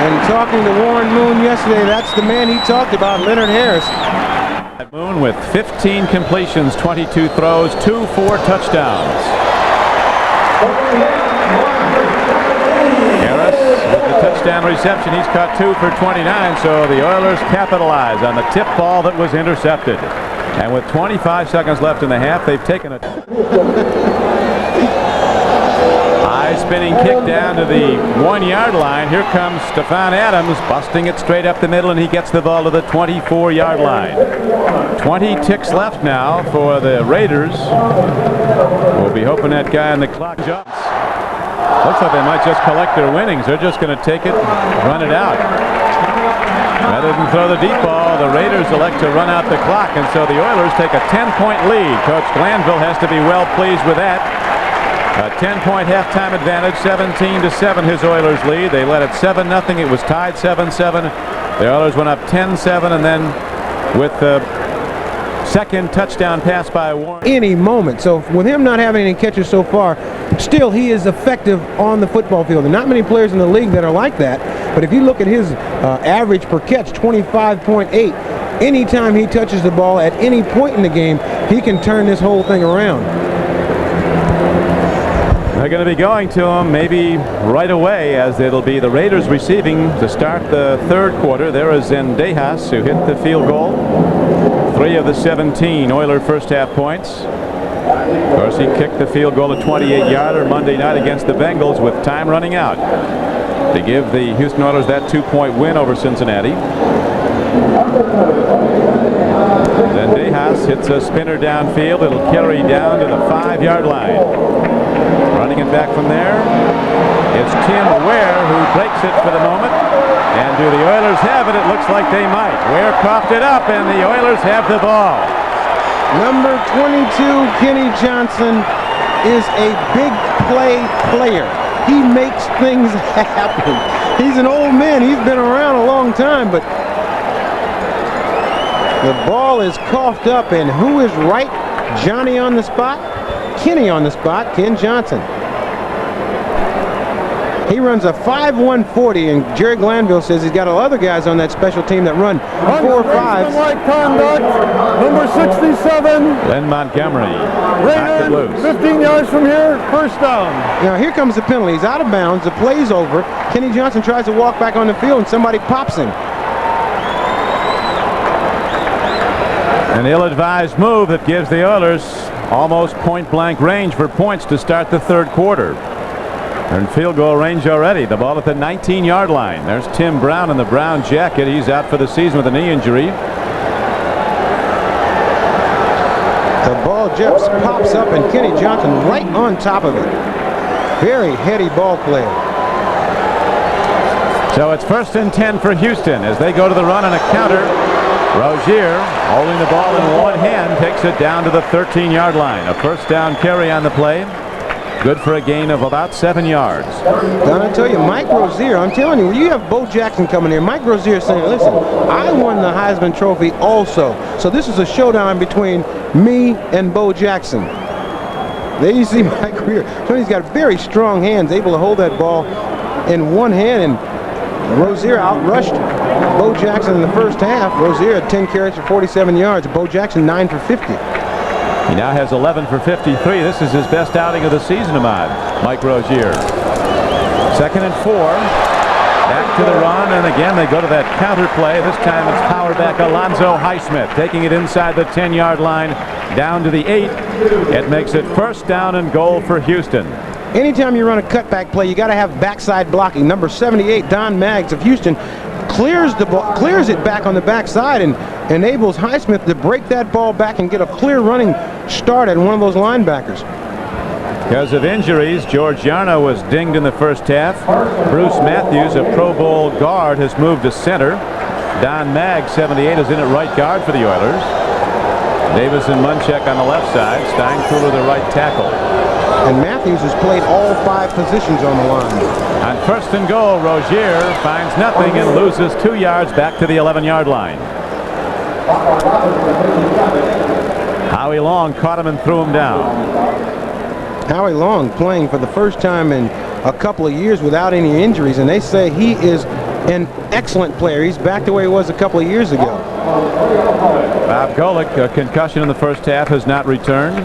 And talking to Warren Moon yesterday, that's the man he talked about, Leonard Harris. Moon with 15 completions, 22 throws, 2 for touchdowns. Harris with the touchdown reception. He's caught 2 for 29, so the Oilers capitalize on the tip ball that was intercepted. And with 25 seconds left in the half, they've taken a high spinning kick down to the 1-yard line. Here comes Stephon Adams, busting it straight up the middle, and he gets the ball to the 24-yard line. 20 ticks left now for the Raiders. We'll be hoping that guy on the clock jumps. Looks like they might just collect their winnings. They're just going to take it, run it out. Rather than throw the deep ball, the Raiders elect to run out the clock, and so the Oilers take a 10-point lead. Coach Glanville has to be well pleased with that. A 10-point halftime advantage, 17-7 his Oilers lead. They led it 7-0. It was tied 7-7. The Oilers went up 10-7, and then with the second touchdown pass by Warren. Any moment. So with him not having any catches so far, still he is effective on the football field. There are not many players in the league that are like that. But if you look at his average per catch, 25.8, anytime he touches the ball at any point in the game, he can turn this whole thing around. They're going to be going to him maybe right away, as it'll be the Raiders receiving to start the third quarter. There is Zendejas, who hit the field goal. 3 of the 17 Oiler first half points. Of course, he kicked the field goal, a 28-yarder Monday night against the Bengals with time running out to give the Houston Oilers that 2-point win over Cincinnati. Zendejas hits a spinner downfield. It'll carry down to the 5-yard line. Running it back from there, it's Tim Ware who breaks it for the moment. And do the Oilers have it? It looks like they might. Ware coughed it up, and the Oilers have the ball. Number 22, Kenny Johnson, is a big play player. He makes things happen. He's an old man. He's been around a long time, but the ball is coughed up, and who is right? Johnny on the spot? Kenny on the spot, Ken Johnson. He runs a 5.140, and Jerry Glanville says he's got other guys on that special team that run 4.5s. Conduct, number 67. Len Montgomery. Raiders, 15 yards from here, first down. Now here comes the penalty. He's out of bounds. The play's over. Kenny Johnson tries to walk back on the field, and somebody pops him. An ill-advised move that gives the Oilers almost point-blank range for points to start the third quarter. They're in field goal range already. The ball at the 19-yard line. There's Tim Brown in the brown jacket. He's out for the season with a knee injury. The ball just pops up, and Kenny Johnson right on top of it. Very heady ball play. So it's 1st and 10 for Houston as they go to the run on a counter. Rozier, holding the ball in one hand, takes it down to the 13-yard line. A first down carry on the play. Good for a gain of about 7 yards. Don, I tell you, Mike Rozier, I'm telling you, when you have Bo Jackson coming here, Mike Rozier saying, listen, I won the Heisman Trophy also. So this is a showdown between me and Bo Jackson. There you see Mike Rozier. So he's got very strong hands, able to hold that ball in one hand, and Rozier outrushed Bo Jackson in the first half. Rozier had 10 carries for 47 yards. Bo Jackson 9 for 50. He now has 11 for 53. This is his best outing of the season, Ahmad. Mike Rozier. 2nd and 4. Back to the run, and again they go to that counter play. This time it's power back Alonzo Highsmith, taking it inside the 10-yard line down to the 8. It makes it 1st down and goal for Houston. Anytime you run a cutback play, you got to have backside blocking. Number 78, Don Maggs of Houston, clears the ball, clears it back on the backside, and enables Highsmith to break that ball back and get a clear running start at one of those linebackers. Because of injuries, George Yarno was dinged in the first half. Bruce Matthews, a Pro Bowl guard, has moved to center. Don Maggs, 78, is in at right guard for the Oilers. Davis and Munchak on the left side. Steinkuhler, the right tackle. And Matthews has played all 5 positions on the line. On 1st and goal, Rozier finds nothing and loses 2 yards back to the 11-yard line. Howie Long caught him and threw him down. Howie Long playing for the first time in a couple of years without any injuries, and they say he is an excellent player. He's back to where he was a couple of years ago. Bob Golick, a concussion in the first half, has not returned.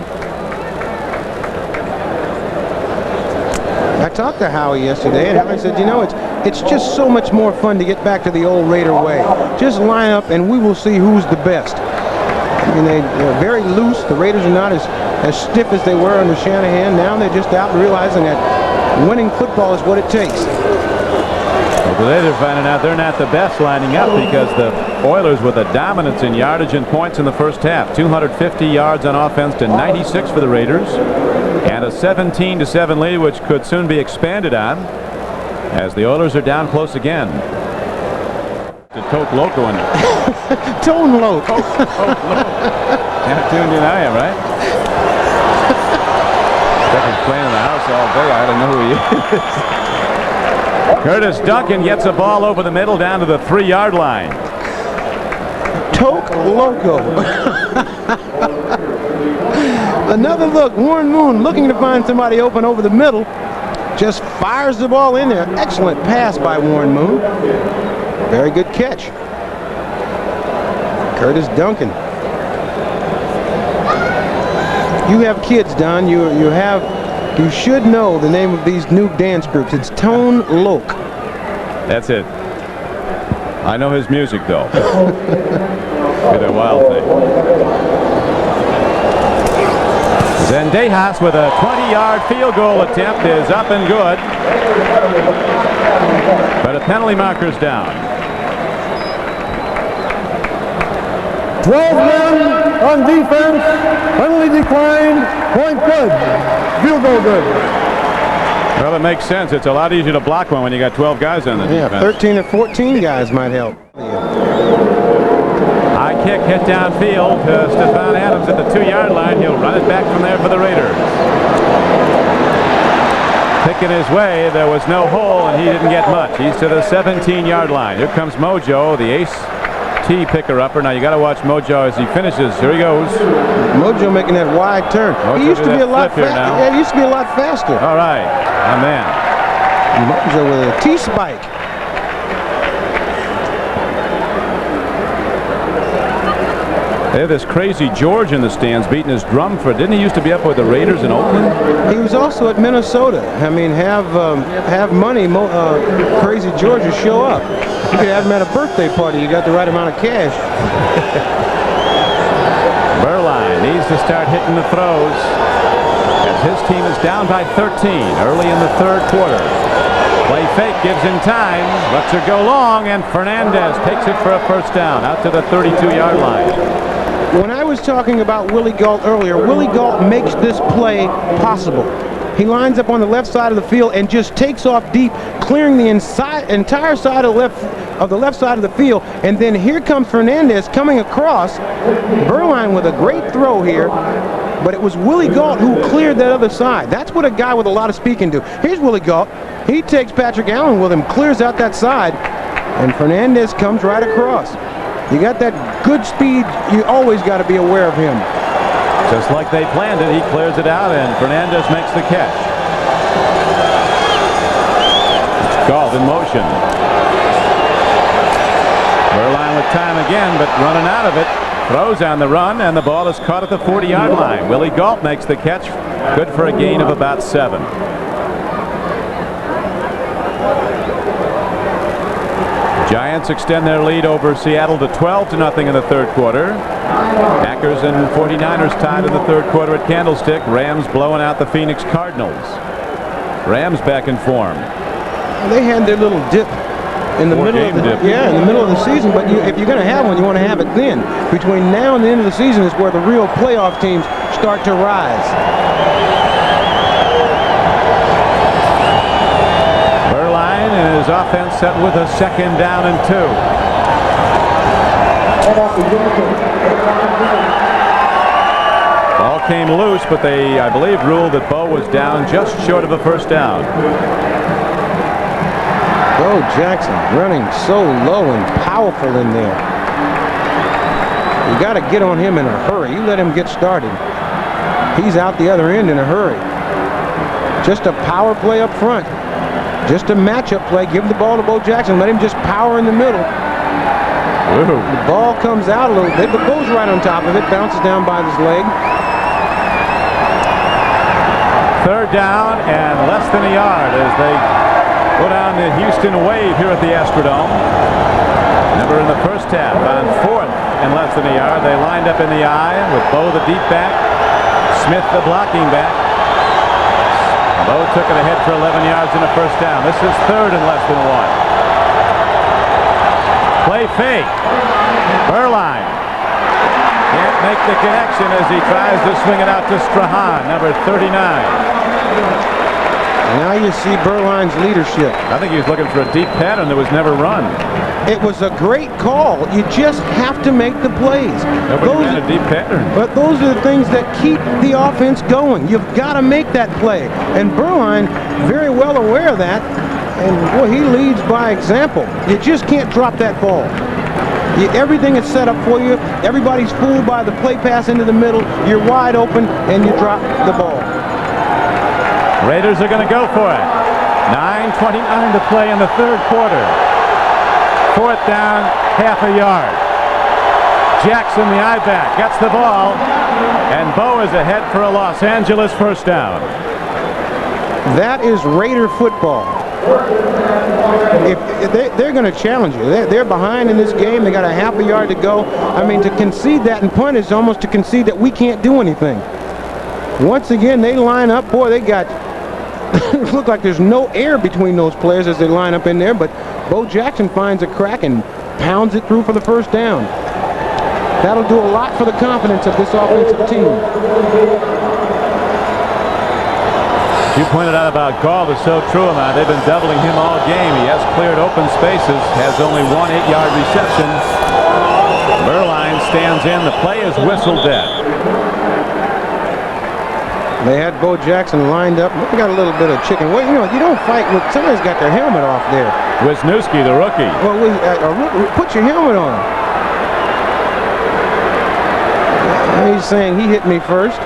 I talked to Howie yesterday, and Howie said, you know, it's just so much more fun to get back to the old Raider way. Just line up, and we will see who's the best. I mean, they're very loose. The Raiders are not as stiff as they were under Shanahan. Now they're just out realizing that winning football is what it takes. Well, today they're finding out they're not the best lining up because the Oilers with a dominance in yardage and points in the first half. 250 yards on offense to 96 for the Raiders. And a 17-7 lead, which could soon be expanded on as the Oilers are down close again. To Toke Loco in there. Tone Loc. Now tuned in I am, right? He's playing in the house all day. I don't know who he is. Curtis Duncan gets a ball over the middle down to the 3-yard line. Toke Loco. Another look. Warren Moon looking to find somebody open over the middle. Just fires the ball in there. Excellent pass by Warren Moon. Very good catch. Curtis Duncan. You have kids, Don. You should know the name of these new dance groups. It's Tone Loc. That's it. I know his music though. Been a wild thing. Zendejas with a 20-yard field goal attempt is up and good. But a penalty marker's down. 12 men on defense. Penalty declined. Point good. Field goal good. Well, it makes sense. It's a lot easier to block one when you got 12 guys on the defense. 13 or 14 guys might help. High kick hit downfield to Stephon Adams at the 2-yard line. He'll run it back from there for the Raiders. Picking his way, there was no hole, and he didn't get much. He's to the 17-yard line. Here comes Mojo, the ace T picker-upper. Now you got to watch Mojo as he finishes. Here he goes. Mojo making that wide turn. Mojo He used to be a lot flip here now. faster. Yeah, he used to be a lot faster. All right, my man. Mojo with a T-spike. They have this crazy George in the stands beating his drum for. Didn't he used to be up with the Raiders in Oakland? He was also at Minnesota. I mean, have money, Crazy George will show up. You could have him at a birthday party. You got the right amount of cash. line. Needs to start hitting the throws as his team is down by 13 early in the third quarter. Play fake, gives him time, lets her go long, and Fernandez takes it for a first down out to the 32-yard line. When I was talking about Willie Gault earlier, Willie Gault makes this play possible. He lines up on the left side of the field and just takes off deep, clearing the entire side of the left side of the field. And then here comes Fernandez coming across. Beuerlein with a great throw here, but it was Willie Gault who cleared that other side. That's what a guy with a lot of speed can do. Here's Willie Gault. He takes Patrick Allen with him, clears out that side, and Fernandez comes right across. You got that good speed. You always got to be aware of him. Just like they planned it, he clears it out, and Fernandez makes the catch. Gault in motion. Beuerlein with time again, but running out of it. Throws on the run, and the ball is caught at the 40-yard line. Willie Gault makes the catch. Good for a gain of about 7. Giants extend their lead over Seattle to 12-0 in the third quarter. Packers and 49ers tied in the third quarter at Candlestick. Rams blowing out the Phoenix Cardinals. Rams back in form. They had their little dip in the middle of the season, but if you're going to have one, you want to have it then. Between now and the end of the season is where the real playoff teams start to rise. Beuerlein and his offense set with a 2nd down and 2. Ball came loose, but they, I believe, ruled that Bo was down just short of a first down. Bo Jackson running so low and powerful in there. You got to get on him in a hurry. You let him get started, he's out the other end in a hurry. Just a power play up front. Just a matchup play. Give the ball to Bo Jackson. Let him just power in the middle. Ooh. The ball comes out a little bit, but Bo's right on top of it. Bounces down by his leg. 3rd down and less than a yard as they go down the Houston wave here at the Astrodome. Remember in the first half on 4th and less than a yard, they lined up in the I with Bo the deep back, Smith the blocking back. Bo took it ahead for 11 yards and a first down. This is 3rd and less than 1. Play fake. Beuerlein can't make the connection as he tries to swing it out to Strahan, number 39. Now you see Beuerlein's leadership. I think he was looking for a deep pattern that was never run. It was a great call. You just have to make the plays. Nobody ran a deep pattern. But those are the things that keep the offense going. You've got to make that play. And Beuerlein, very well aware of that. And boy, he leads by example. You just can't drop that ball. Everything is set up for you. Everybody's fooled by the play pass into the middle. You're wide open, and you drop the ball. Raiders are going to go for it. 9:29 to play in the third quarter. 4th down, half a yard. Jackson, the I-back, gets the ball, and Bo is ahead for a Los Angeles first down. That is Raider football. If they're going to challenge you. They're behind in this game. They got a half a yard to go. I mean, to concede that and punt is almost to concede that we can't do anything. Once again, they line up. Boy, they got it look like there's no air between those players as they line up in there, but Bo Jackson finds a crack and pounds it through for the first down. That'll do a lot for the confidence of this offensive team. You pointed out about Gault is so true, man. They've been doubling him all game. He has cleared open spaces, has only 1 8-yard reception. Beuerlein stands in. The play is whistled dead. They had Bo Jackson lined up. They got a little bit of chicken. Well, you don't fight with somebody's got their helmet off there. Wisniewski, the rookie. Well, put your helmet on. He's saying he hit me first.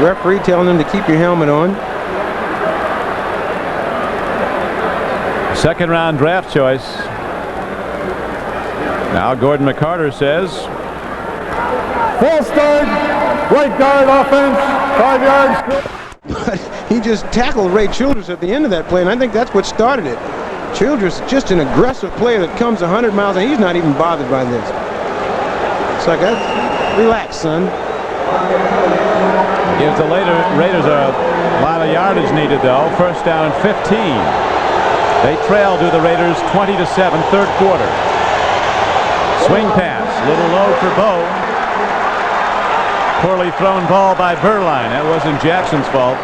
Referee telling him to keep your helmet on. 2nd round draft choice. Now Gordon McCarter says. False start, right guard offense, 5 yards. But he just tackled Ray Childress at the end of that play, and I think that's what started it. Childress, just an aggressive player that comes 100 miles, and he's not even bothered by this. It's like, relax, son. Gives the Raiders a lot of yardage needed, though. First down and 15. They trail to the Raiders 20-7, third quarter. Swing pass, little low for Bo. Poorly thrown ball by Beuerlein. That wasn't Jackson's fault.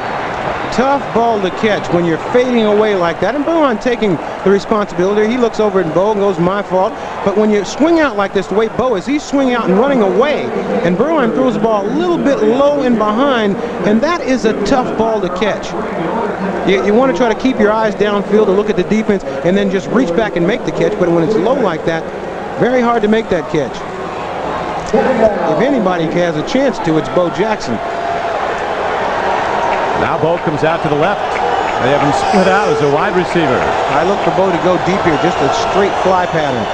Tough ball to catch when you're fading away like that. And Beuerlein taking the responsibility. He looks over at Bo and goes, my fault. But when you swing out like this, the way Bo is, he's swinging out and running away. And Beuerlein throws the ball a little bit low and behind. And that is a tough ball to catch. You want to try to keep your eyes downfield and look at the defense and then just reach back and make the catch. But when it's low like that, very hard to make that catch. If anybody has a chance to, it's Bo Jackson. Now Bo comes out to the left. They have him split out as a wide receiver. I look for Bo to go deep here, just a straight fly pattern.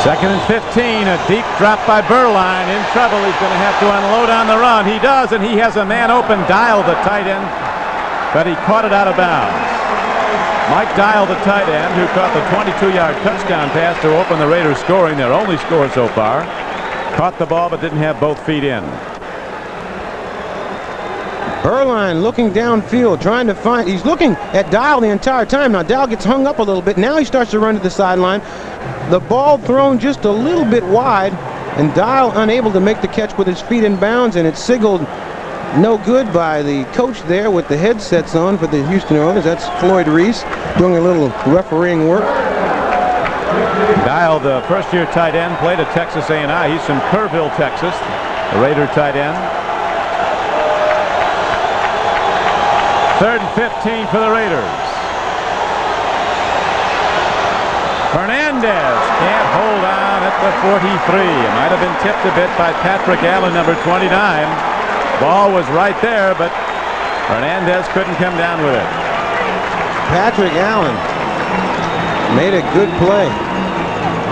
Second and 15, a deep drop by Beuerlein. In trouble, he's going to have to unload on the run. He does, and he has a man open. Dial, the tight end, but he caught it out of bounds. Mike Dial, the tight end, who caught the 22-yard touchdown pass to open the Raiders scoring, their only score so far. Caught the ball but didn't have both feet in. Beuerlein looking downfield, trying to find, he's looking at Dial the entire time. Now Dial gets hung up a little bit. Now he starts to run to the sideline. The ball thrown just a little bit wide, and Dial unable to make the catch with his feet in bounds, and it's signaled no good by the coach there with the headsets on for the Houston Oilers. That's Floyd Reese doing a little refereeing work. Dial, the first-year tight end, played at Texas A&I. He's from Kerrville, Texas, the Raider tight end. Third and 15 for the Raiders. Fernandez can't hold on at the 43. It might have been tipped a bit by Patrick Allen, number 29. Ball was right there, but Fernandez couldn't come down with it. Patrick Allen made a good play.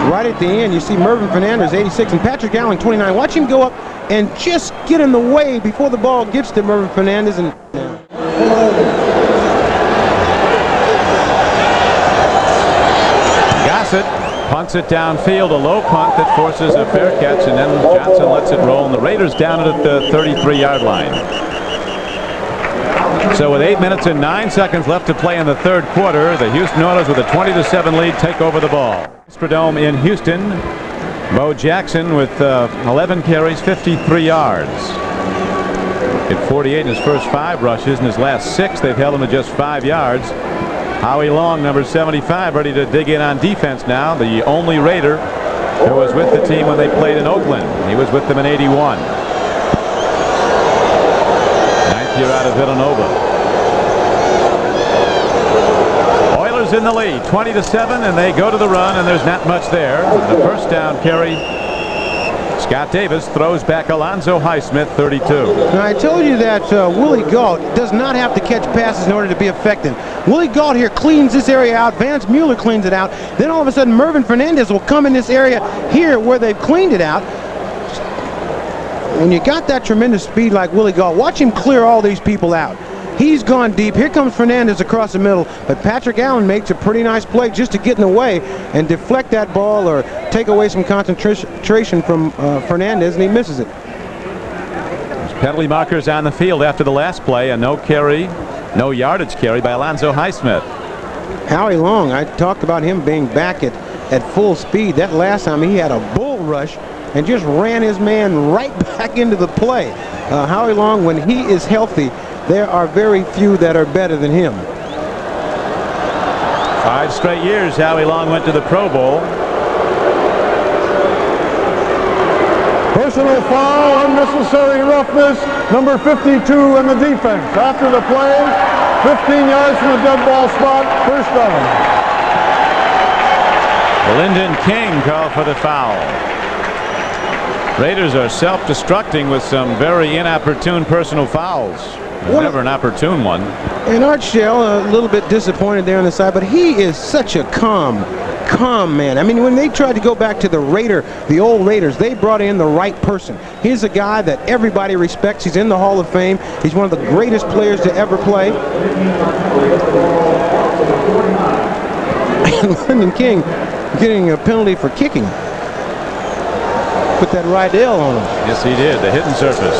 Right at the end, you see Mervin Fernandez, 86, and Patrick Allen, 29. Watch him go up and just get in the way before the ball gets to Mervin Fernandez. And Gossett punts it downfield, a low punt that forces a fair catch, and then Johnson lets it roll, and the Raiders down it at the 33-yard line. So with 8 minutes and 9 seconds left to play in the third quarter, the Houston Oilers with a 20-7 lead take over the ball. Astrodome in Houston. Bo Jackson with 11 carries, 53 yards. At 48 in his first 5 rushes. In his last 6, they've held him to just 5 yards. Howie Long, number 75, ready to dig in on defense now. The only Raider who was with the team when they played in Oakland. He was with them in '81. 9th year out of Villanova. Oilers in the lead, 20-7, and they go to the run, and there's not much there. The first down carry. Scott Davis throws back Alonzo Highsmith, 32. Now, I told you that Willie Gault does not have to catch passes in order to be effective. Willie Gault here cleans this area out. Vance Mueller cleans it out. Then all of a sudden, Mervin Fernandez will come in this area here where they've cleaned it out. When you got that tremendous speed like Willie Gault, watch him clear all these people out. He's gone deep. Here comes Fernandez across the middle, but Patrick Allen makes a pretty nice play just to get in the way and deflect that ball or take away some concentration from Fernandez, and he misses it. There's penalty markers on the field after the last play. A no yardage carry by Alonzo Highsmith. Howie Long, I talked about him being back at full speed. That last time he had a bull rush and just ran his man right back into the play. Howie Long, when he is healthy, there are very few that are better than him. 5 straight years Howie Long went to the Pro Bowl. Personal foul, unnecessary roughness, number 52 in the defense. After the play, 15 yards from the dead ball spot, first down. Lyndon King called for the foul. Raiders are self-destructing with some very inopportune personal fouls. Never an opportune one. And Art Shell, a little bit disappointed there on the side, but he is such a calm man. I mean, when they tried to go back to the old Raiders, they brought in the right person. He's a guy that everybody respects. He's in the Hall of Fame. He's one of the greatest players to ever play. And Lyndon King getting a penalty for kicking. put that Rydell on him. Yes, he did. The hitting surface.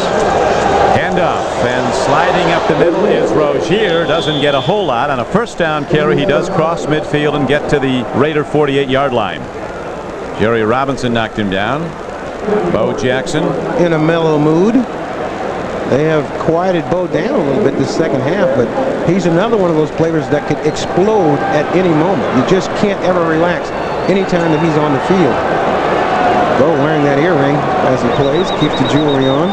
Handoff, and sliding up the middle is Rozier. Doesn't get a whole lot. On a first down carry, he does cross midfield and get to the Raider 48-yard line. Jerry Robinson knocked him down. Bo Jackson in a mellow mood. They have quieted Bo down a little bit this second half, but he's another one of those players that could explode at any moment. You just can't ever relax anytime that he's on the field. Bo wearing that earring as he plays, keeps the jewelry on.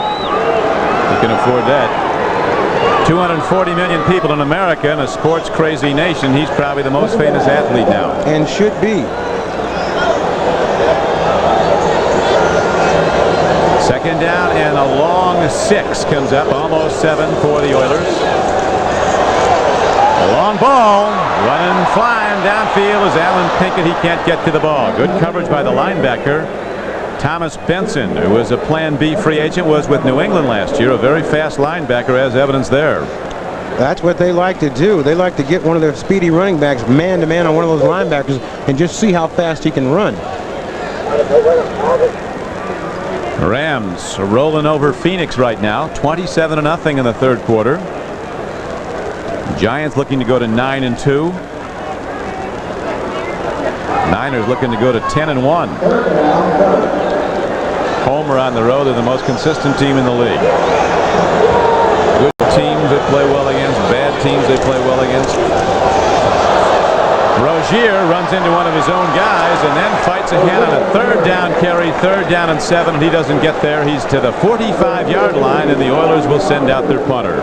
He can afford that. 240 million people in America, in a sports crazy nation. He's probably the most famous athlete now. And should be. Second down and a long 6 comes up, almost 7 for the Oilers. A long ball, running, flying downfield is Alan Pinkett. He can't get to the ball. Good coverage by the linebacker. Thomas Benson, who was a Plan B free agent, was with New England last year. A very fast linebacker, as evidence there. That's what they like to do. They like to get one of their speedy running backs man-to-man on one of those linebackers and just see how fast he can run. Rams are rolling over Phoenix right now, 27-0 in the third quarter. Giants looking to go to 9-2. Niners looking to go to 10-1. Homer on the road. They're the most consistent team in the league. Good teams they play well against, bad teams they play well against. Rozier runs into one of his own guys and then fights ahead on a third down carry, 3rd down and 7. He doesn't get there. He's to the 45-yard line, and the Oilers will send out their punter.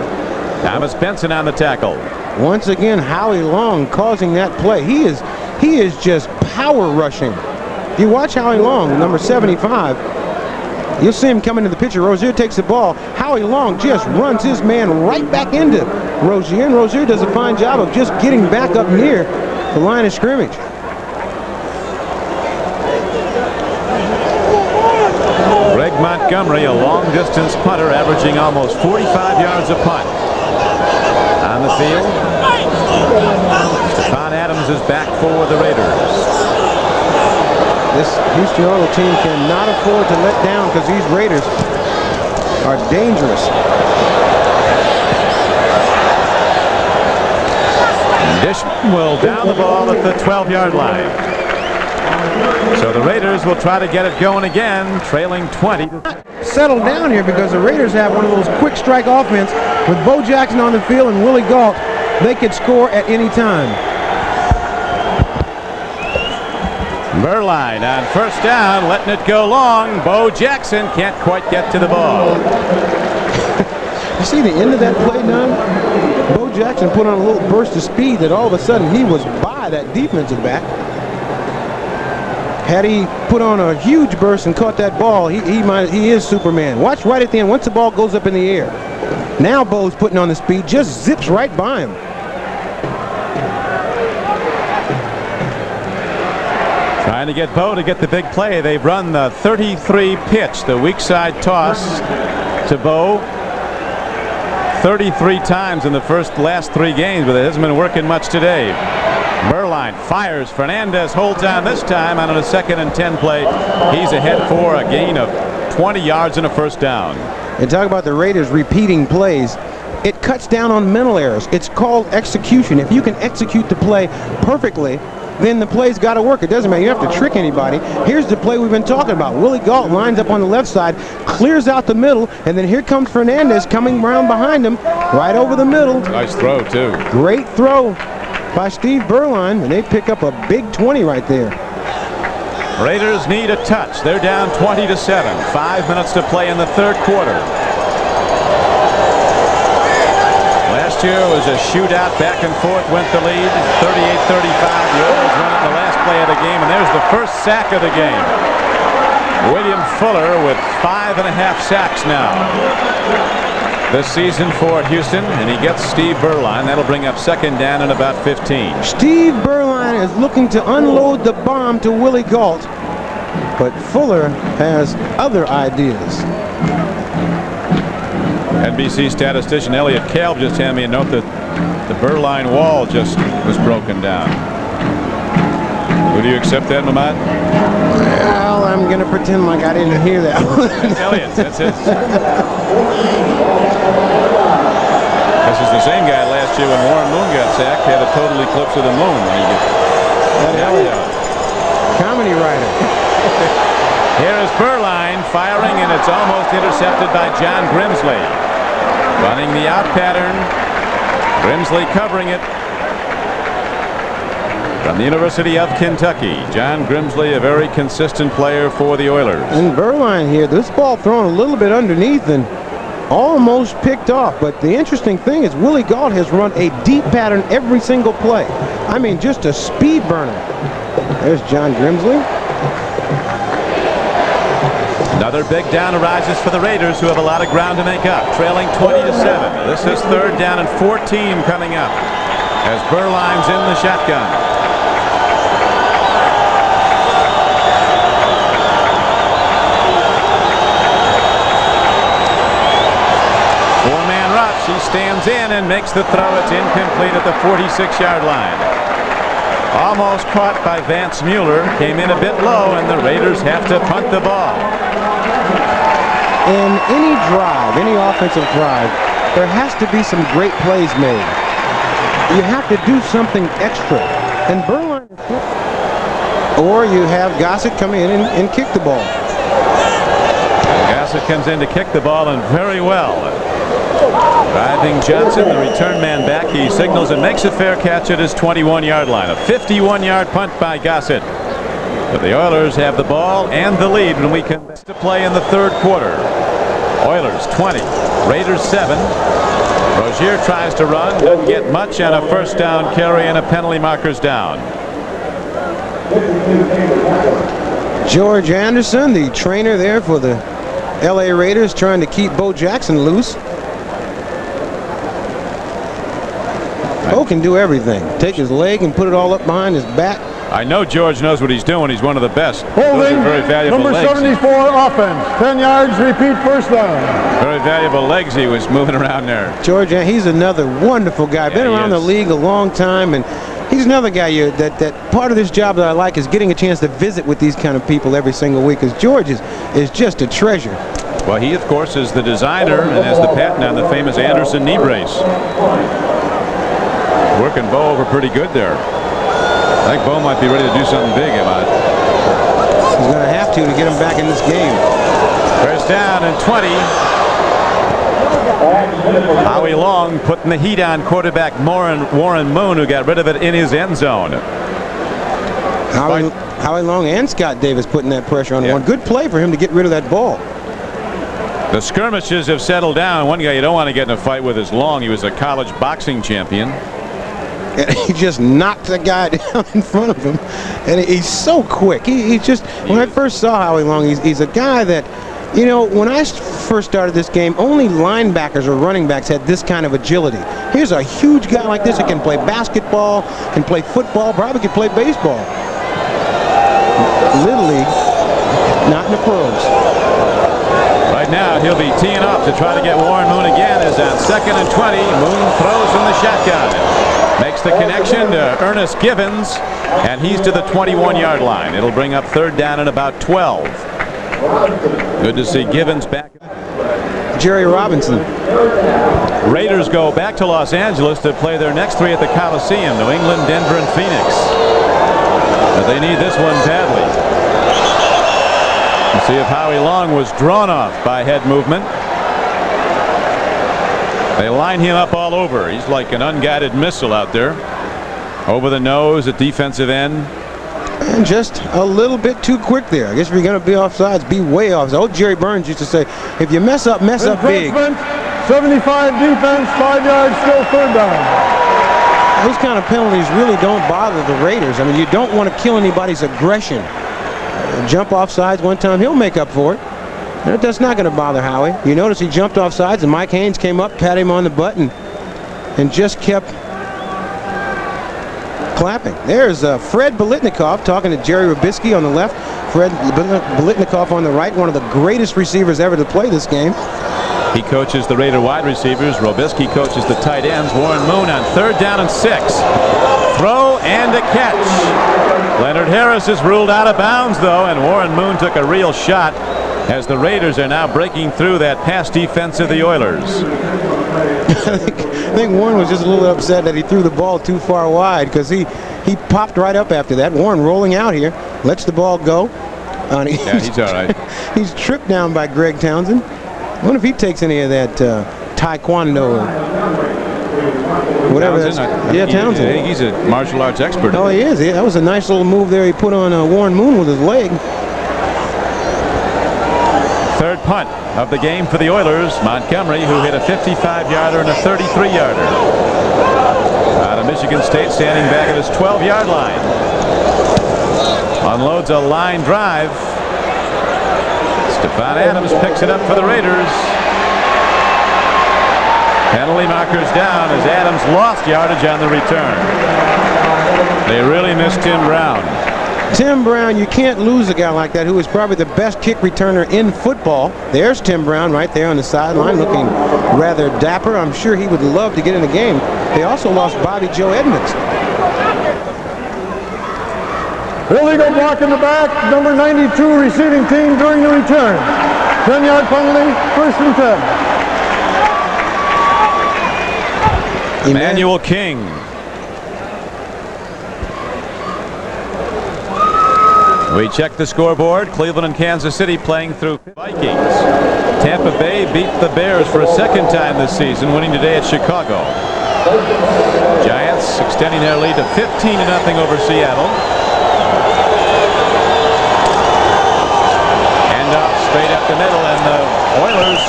Thomas Benson on the tackle. Once again, Howie Long causing that play. He is just power rushing. You watch Howie Long, number 75. You'll see him coming to the picture. Rozier takes the ball. Howie Long just runs his man right back into Rozier, and Rozier does a fine job of just getting back up near the line of scrimmage. Greg Montgomery, a long-distance punter, averaging almost 45 yards a punt. On the field, Stephon Adams is back for the Raiders. This Houston Oilers team cannot afford to let down because these Raiders are dangerous. Dishman will down the ball at the 12-yard line. So the Raiders will try to get it going again, trailing 20. Settle down here because the Raiders have one of those quick strike offense with Bo Jackson on the field and Willie Gault. They could score at any time. Berline on first down, letting it go long. Bo Jackson can't quite get to the ball. You see the end of that play, Don? Bo Jackson put on a little burst of speed that all of a sudden he was by that defensive back. Had he put on a huge burst and caught that ball, he is Superman. Watch right at the end. Once the ball goes up in the air. Now Bo's putting on the speed, just zips right by him. Trying to get Bo to get the big play. They've run the 33 pitch, the weak side toss to Bo 33 times in the last 3 games, but it hasn't been working much today. Berline fires. Fernandez holds on this time on a 2nd and 10 play. He's ahead for a gain of 20 yards and a first down. And talk about the Raiders repeating plays. It cuts down on mental errors. It's called execution. If you can execute the play perfectly, then the play's got to work. It doesn't matter. You don't have to trick anybody. Here's the play we've been talking about. Willie Gault lines up on the left side, clears out the middle, and then here comes Fernandez coming around behind him, right over the middle. Nice throw, too. Great throw by Steve Berline, and they pick up a big 20 right there. Raiders need a touch. They're down 20-7. 5 minutes to play in the third quarter. Last year was a shootout, back and forth, went the lead, 38-35. The Oilers won it in the last play of the game, and there's the first sack of the game. William Fuller with 5.5 sacks now this season for Houston, and he gets Steve Berline. That'll bring up 2nd down and about 15. Steve Berline is looking to unload the bomb to Willie Gault, but Fuller has other ideas. NBC statistician Elliot Kalb just handed me a note that the Berline wall just was broken down. Would you accept that, Mamad? Well, I'm going to pretend like I didn't hear that. That's Elliott's. That's his. This is the same guy last year when Warren Moon got sacked. He had a total eclipse of the moon when he did. Elliott. Comedy writer. Here is Berline firing, and it's almost intercepted by John Grimsley. Running the out pattern. Grimsley covering it. From the University of Kentucky, John Grimsley, a very consistent player for the Oilers. And Berline here, this ball thrown a little bit underneath and almost picked off. But the interesting thing is Willie Gault has run a deep pattern every single play. I mean, just a speed burner. There's John Grimsley. Another big down arises for the Raiders, who have a lot of ground to make up, trailing 20-7. This is 3rd down and 14 coming up as Berline's in the shotgun. Four-man rush. He stands in and makes the throw. It's incomplete at the 46-yard line. Almost caught by Vance Mueller. Came in a bit low, and the Raiders have to punt the ball. In any drive, any offensive drive, there has to be some great plays made. You have to do something extra. And Berline, or you have Gossett come in and kick the ball. Gossett comes in to kick the ball, and very well. Driving Johnson, the return man back. He signals and makes a fair catch at his 21-yard line. A 51-yard punt by Gossett. But the Oilers have the ball and the lead when we come to play in the 3rd quarter. Oilers 20, Raiders 7. Rozier tries to run, doesn't get much on a 1st down carry, and a penalty marker's down. George Anderson, the trainer there for the LA Raiders, trying to keep Bo Jackson loose. Bo can do everything. Take his leg and put it all up behind his back. I know George knows what he's doing. He's one of the best. Holding, Those are very valuable number legs. 74 offense. 10 yards, repeat, 1st down. Very valuable legs he was moving around there. George, he's another wonderful guy. Yeah, Been around he the is. league a long time, and he's another guy that part of this job that I like is getting a chance to visit with these kind of people every single week, because George is just a treasure. Well, he, of course, is the designer and has the patent on the famous Anderson knee brace. Working Bo over pretty good there. I think Bo might be ready to do something big about it. He's going to have to get him back in this game. 1st down and 20. Howie Long putting the heat on quarterback Warren Moon, who got rid of it in his end zone. Howie Long and Scott Davis putting that pressure on one. Good play for him to get rid of that ball. The skirmishes have settled down. One guy you don't want to get in a fight with is Long. He was a college boxing champion. And he just knocked the guy down in front of him, and he's so quick. When I first saw Howie Long, he's a guy that, you know, when I first started this game, only linebackers or running backs had this kind of agility. Here's a huge guy like this that can play basketball, can play football, probably can play baseball. Little League, not in the pros. Right now, he'll be teeing off to try to get Warren Moon again. Is on 2nd and 20. Moon throws from the shotgun. Makes the connection to Ernest Givens, and he's to the 21-yard line. It'll bring up 3rd down and about 12. Good to see Givens back. Jerry Robinson. Raiders go back to Los Angeles to play their next 3 at the Coliseum: New England, Denver, and Phoenix. But they need this one badly. Let's see if Howie Long was drawn off by head movement. They line him up all over. He's like an unguided missile out there. Over the nose at defensive end. And just a little bit too quick there. I guess if you're going to be offsides, be way off. Old Jerry Burns used to say, if you mess up big. 75 defense, 5 yards, still 3rd down. Those kind of penalties really don't bother the Raiders. I mean, you don't want to kill anybody's aggression. Jump off sides one time, he'll make up for it. That's not going to bother Howie. You notice he jumped off sides, and Mike Haynes came up, pat him on the butt, and just kept clapping. There's Fred Biletnikoff talking to Jerry Rubisky on the left. Fred Biletnikoff on the right, one of the greatest receivers ever to play this game. He coaches the Raider wide receivers. Robisky coaches the tight ends. Warren Moon on 3rd down and 6. Throw and a catch. Leonard Harris is ruled out of bounds, though, and Warren Moon took a real shot as the Raiders are now breaking through that pass defense of the Oilers. I think Warren was just a little upset that he threw the ball too far wide, because he popped right up after that. Warren rolling out here, lets the ball go. Yeah, he's all right. He's tripped down by Greg Townsend. I wonder if he takes any of that taekwondo or whatever. Townsend. I think he's a martial arts expert. Oh, he is. That was a nice little move there he put on Warren Moon with his leg. 3rd punt of the game for the Oilers. Montgomery, who hit a 55-yarder and a 33-yarder. Out of Michigan State, standing back at his 12-yard line. Unloads a line drive. Stephon Adams picks it up for the Raiders. Penalty markers down as Adams lost yardage on the return. They really missed Tim Brown. Tim Brown, you can't lose a guy like that, who is probably the best kick returner in football. There's Tim Brown right there on the sideline, looking rather dapper. I'm sure he would love to get in the game. They also lost Bobby Joe Edmonds. Illegal block in the back, number 92 receiving team during the return. 10-yard penalty, 1st and 10. Emmanuel King. We check the scoreboard. Cleveland and Kansas City playing through Vikings. Tampa Bay beat the Bears for a 2nd time this season, winning today at Chicago. Giants extending their lead to 15-0 over Seattle. Straight up the middle, and the Oilers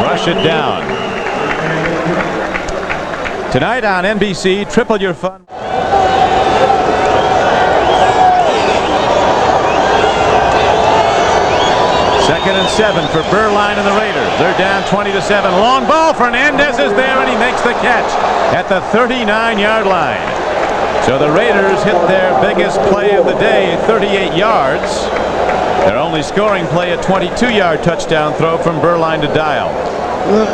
rush it down. Tonight on NBC, triple your fun. 2nd and 7 for Berline and the Raiders. They're down 20-7. Long ball. Fernandez is there, and he makes the catch at the 39-yard line. So the Raiders hit their biggest play of the day, 38 yards. Their only scoring play, a 22-yard touchdown throw from Berline to Dial.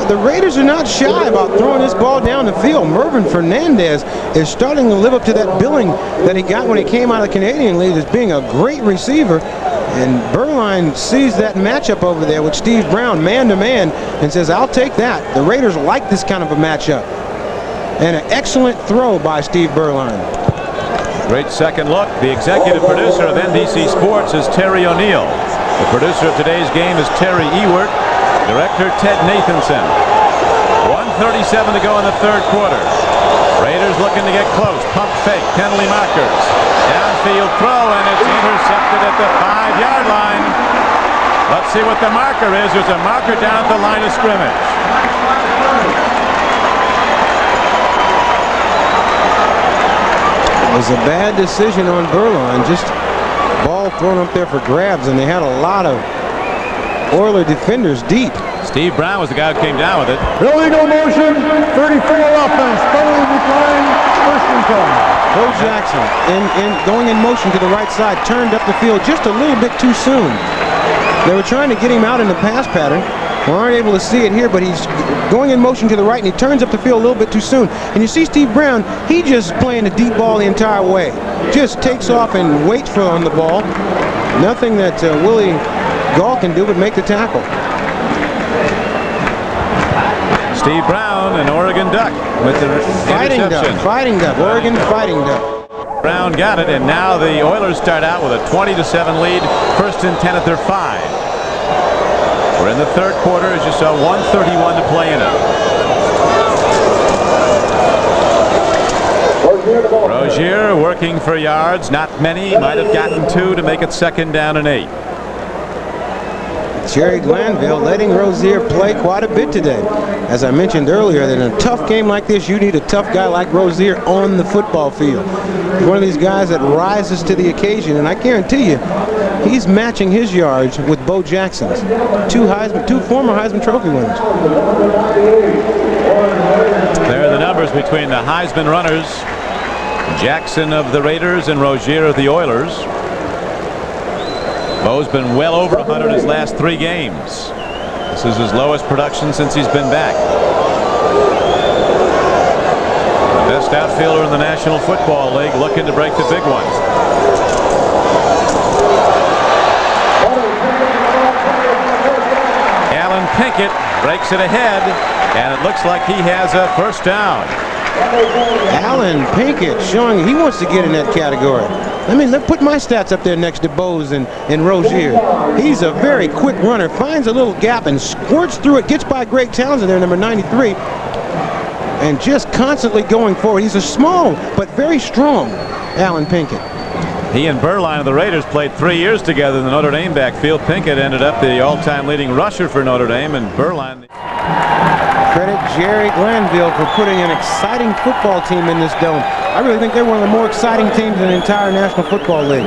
The Raiders are not shy about throwing this ball down the field. Mervin Fernandez is starting to live up to that billing that he got when he came out of the Canadian League as being a great receiver. And Berline sees that matchup over there with Steve Brown, man-to-man, and says, I'll take that. The Raiders like this kind of a matchup. And an excellent throw by Steve Berline. Great second look. The executive producer of NBC Sports is Terry O'Neill. The producer of today's game is Terry Ewert. Director Ted Nathanson. 1:37 to go in the 3rd quarter. Raiders looking to get close. Pump fake. Penalty markers. Downfield throw, and it's intercepted at the 5-yard line. Let's see what the marker is. There's a marker down at the line of scrimmage. It was a bad decision on Berline. Just ball thrown up there for grabs, and they had a lot of Oiler defenders deep. Steve Brown was the guy who came down with it. Illegal motion, 34 offense, penalty decline, 1st and 10. Bo Jackson going in motion to the right side, turned up the field just a little bit too soon. They were trying to get him out in the pass pattern. We aren't able to see it here, but he's going in motion to the right, and he turns up the field a little bit too soon. And you see Steve Brown, he just playing the deep ball the entire way. Just takes off and waits for on the ball. Nothing that Willie Gall can do but make the tackle. Steve Brown, an Oregon Duck, with the interception. Fighting Duck, Oregon Fighting Duck. Brown got it, and now the Oilers start out with a 20-7 lead. 1st and 10 at their 5. We're in the 3rd quarter, as you saw, 1:31 to play in it. Rozier working for yards, not many, might have gotten 2 to make it 2nd down and 8. Jerry Glanville letting Rozier play quite a bit today. As I mentioned earlier, that in a tough game like this, you need a tough guy like Rozier on the football field. He's one of these guys that rises to the occasion, and I guarantee you, he's matching his yards with Bo Jackson's. Two former Heisman Trophy winners. There are the numbers between the Heisman runners, Jackson of the Raiders and Rozier of the Oilers. Bo's been well over 100 his last 3 games. This is his lowest production since he's been back. The best outfielder in the National Football League looking to break the big one. Alan Pinkett breaks it ahead, and it looks like he has a first down. Alan Pinkett showing he wants to get in that category. Let's put my stats up there next to Bose and Rozier. He's a very quick runner, finds a little gap and squirts through it, gets by Greg Townsend there, number 93, and just constantly going forward. He's a small but very strong Alan Pinkett. He and Berline of the Raiders played 3 years together in the Notre Dame backfield. Pinkett ended up the all-time leading rusher for Notre Dame, and Berline. Credit Jerry Glanville for putting an exciting football team in this dome. I really think they're one of the more exciting teams in the entire National Football League.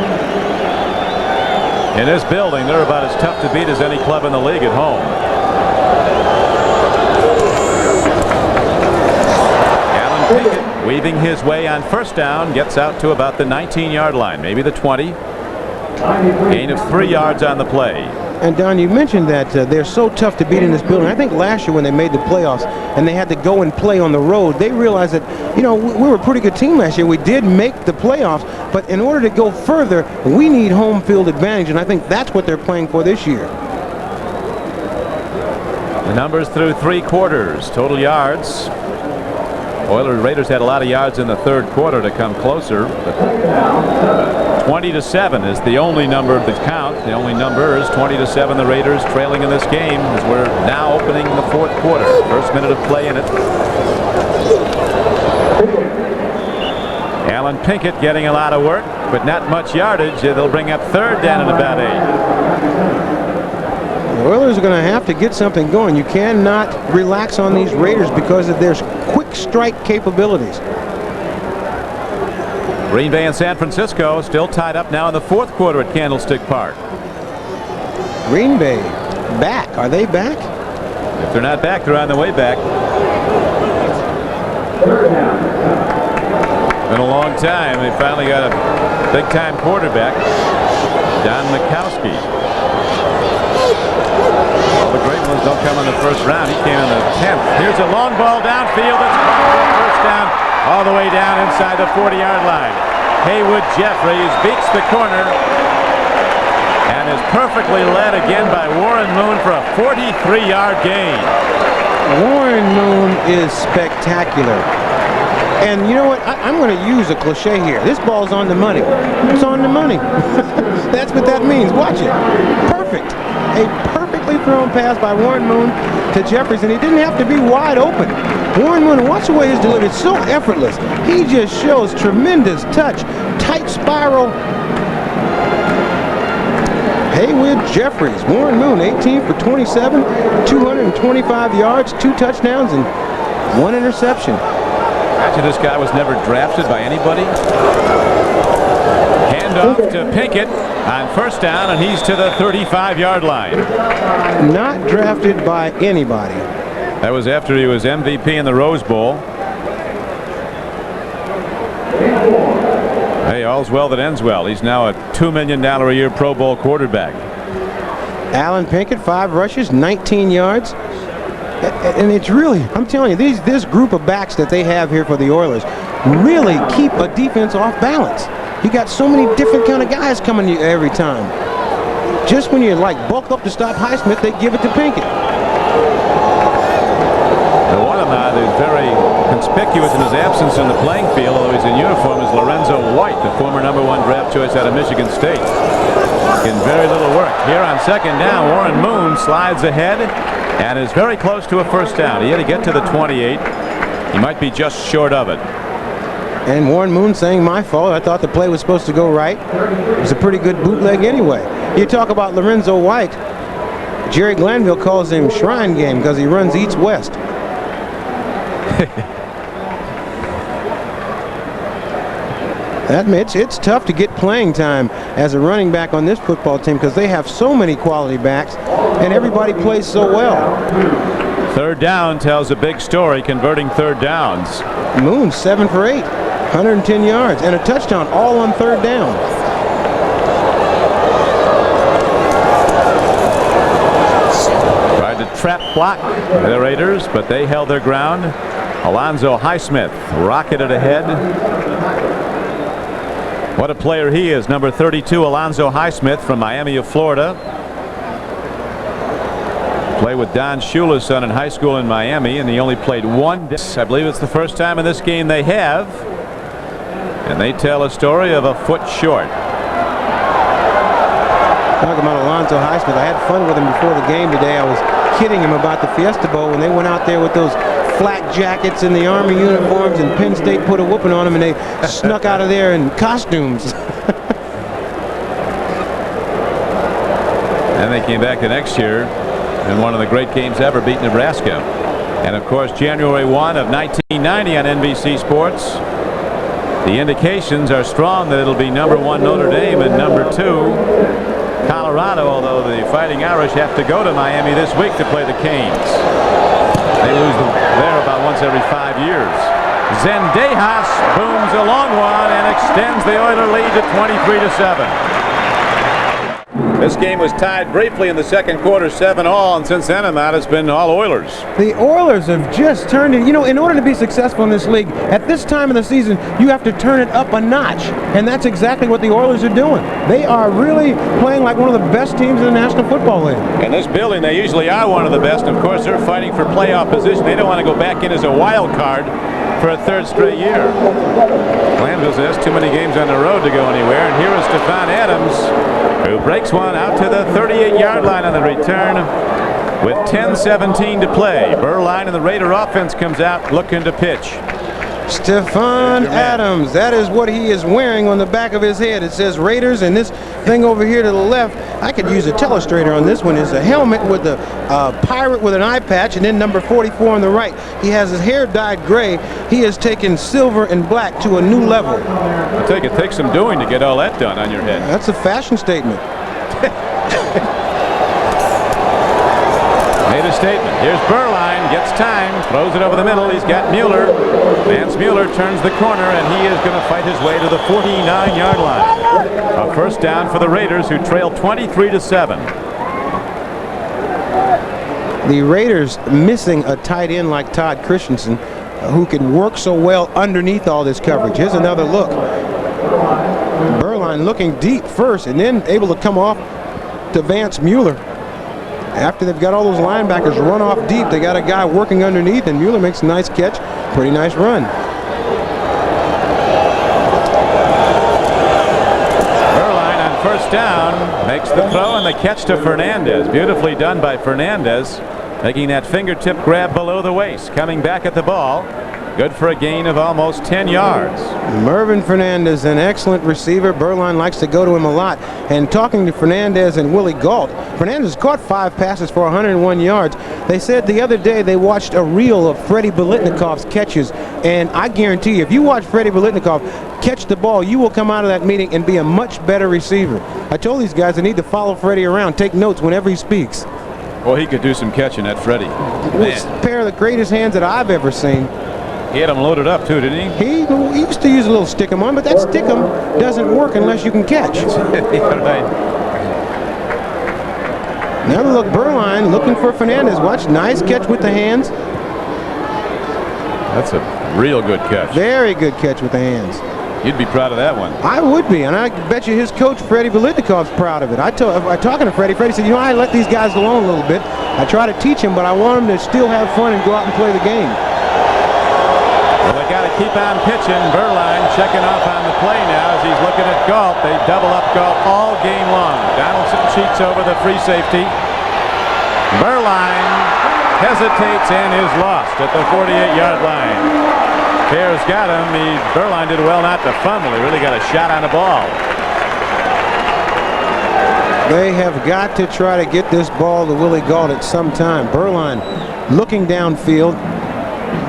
In this building, they're about as tough to beat as any club in the league at home. Alan Pinkett weaving his way on first down, gets out to about the 19-yard line, maybe the 20. Gain of 3 yards on the play. And Don, you mentioned that they're so tough to beat in this building. I think last year when they made the playoffs and they had to go and play on the road, they realized that, we were a pretty good team last year. We did make the playoffs, but in order to go further, we need home field advantage, and I think that's what they're playing for this year. The numbers through 3 quarters, total yards. Raiders had a lot of yards in the third quarter to come closer, but 20-7 is the only number that count. The only number is 20-7. The Raiders trailing in this game as we're now opening the fourth quarter. First minute of play in it. Alan Pinkett getting a lot of work, but not much yardage. They'll bring up third down and about 8. The Oilers are going to have to get something going. You cannot relax on these Raiders because of their quick strike capabilities. Green Bay and San Francisco still tied up now in the fourth quarter at Candlestick Park. Green Bay back. Are they back? If they're not back, they're on the way back. Been a long time. They finally got a big-time quarterback, Don Mikowski. All the great ones don't come in the first round. He came in the 10th. Here's a long ball downfield. That's a first down all the way down inside the 40-yard line. Haywood Jeffries beats the corner and is perfectly led again by Warren Moon for a 43-yard gain. Warren Moon is spectacular. And you know what? I'm going to use a cliche here. This ball's on the money. It's on the money. That's what that means. Watch it. Perfect. A perfectly thrown pass by Warren Moon to Jeffries, and he didn't have to be wide open. Warren Moon, watch the way his delivery is so effortless. He just shows tremendous touch. Tight spiral. Haywood Jeffries. Warren Moon, 18 for 27, 225 yards, 2 touchdowns, and 1 interception. Imagine this guy was never drafted by anybody. Handoff to Pinkett on first down, and he's to the 35-yard line. Not drafted by anybody. That was after he was MVP in the Rose Bowl. Hey, all's well that ends well. He's now a $2 million a year Pro Bowl quarterback. Alan Pinkett, 5 rushes, 19 yards. And it's really, I'm telling you, this group of backs that they have here for the Oilers really keep a defense off balance. You got so many different kind of guys coming to you every time. Just when you bulk up to stop Highsmith, they give it to Pinkett. The one of them is very conspicuous in his absence in the playing field, although he's in uniform, is Lorenzo White, the former #1 draft choice out of Michigan State. In very little work. Here on second down, Warren Moon slides ahead and is very close to a first down. He had to get to the 28. He might be just short of it. And Warren Moon saying, my fault. I thought the play was supposed to go right. It was a pretty good bootleg anyway. You talk about Lorenzo White. Jerry Glanville calls him Shrine Game because he runs east-west. It's tough to get playing time as a running back on this football team because they have so many quality backs and everybody plays so well. Third down tells a big story, converting third downs. Moon 7 for 8, 110 yards and a touchdown, all on third down. Tried to trap block by the Raiders, but they held their ground. Alonzo Highsmith rocketed ahead. What a player he is. Number 32, Alonzo Highsmith from Miami of Florida. Played with Don Shula's son in high school in Miami, and he only played one day. I believe it's the first time in this game they have. And they tell a story of a foot short. Talking about Alonzo Highsmith, I had fun with him before the game today. I was kidding him about the Fiesta Bowl when they went out there with those flak jackets and the Army uniforms, and Penn State put a whooping on them, and they snuck out of there in costumes. And they came back the next year in one of the great games ever, beat Nebraska. And of course, January 1 of 1990 on NBC Sports. The indications are strong that it'll be number 1 Notre Dame and number 2 Colorado, although the Fighting Irish have to go to Miami this week to play the Canes. They lose there about once every 5 years. Zendejas booms a long one and extends the Oiler lead to 23-7. This game was tied briefly in the second quarter, 7-all, and since then on it's been all Oilers. The Oilers have just turned it. You know, in order to be successful in this league, at this time of the season, you have to turn it up a notch. And that's exactly what the Oilers are doing. They are really playing like one of the best teams in the National Football League. In this building, they usually are one of the best. Of course, they're fighting for playoff position. They don't want to go back in as a wild card for a third straight year. Glanville says too many games on the road to go anywhere. And here is Stephon Adams, who breaks one out to the 38-yard line on the return with 10:17 to play. Berline and the Raider offense comes out looking to pitch. Stephon Adams, that is what he is wearing on the back of his head. It says Raiders, and this thing over here to the left, I could use a telestrator on this one, is a helmet with a pirate with an eye patch, and then number 44 on the right. He has his hair dyed gray. He has taken silver and black to a new level. I think it takes some doing to get all that done on your head. That's a fashion statement. Made a statement. Here's Berline, gets time, throws it over the middle. He's got Mueller. Vance Mueller turns the corner, and he is going to fight his way to the 49-yard line. A first down for the Raiders, who trail 23-7. The Raiders missing a tight end like Todd Christensen, who can work so well underneath all this coverage. Here's another look. Berline looking deep first, and then able to come off to Vance Mueller. After they've got all those linebackers run off deep, they got a guy working underneath, and Mueller makes a nice catch. Pretty nice run. Berline on first down makes the throw and the catch to Fernandez. Beautifully done by Fernandez, making that fingertip grab below the waist. Coming back at the ball. Good for a gain of almost 10 yards. Mervin Fernandez, an excellent receiver. Berline likes to go to him a lot. And talking to Fernandez and Willie Gault, Fernandez caught 5 passes for 101 yards. They said the other day they watched a reel of Freddie Biletnikov's catches. And I guarantee you, if you watch Freddie Biletnikov catch the ball, you will come out of that meeting and be a much better receiver. I told these guys they need to follow Freddie around, take notes whenever he speaks. Well, he could do some catching, that Freddie. It's a pair of the greatest hands that I've ever seen. He had him loaded up too, didn't he? He used to use a little stick 'em on, but that stick 'em doesn't work unless you can catch. Now look, Berline looking for Fernandez. Watch, nice catch with the hands. That's a real good catch. Very good catch with the hands. You'd be proud of that one. I would be, and I bet you his coach, Freddie Biletnikov's proud of it. I talking to Freddie. Freddie said, you know, I let these guys alone a little bit. I try to teach them, but I want them to still have fun and go out and play the game. Well, they got to keep on pitching. Berline checking off on the play now as he's looking at Gault. They double up Gault all game long. Donaldson cheats over the free safety. Berline hesitates and is lost at the 48-yard line. Bears got him. Berline did well not to fumble. He really got a shot on the ball. They have got to try to get this ball to Willie Gault at some time. Berline looking downfield.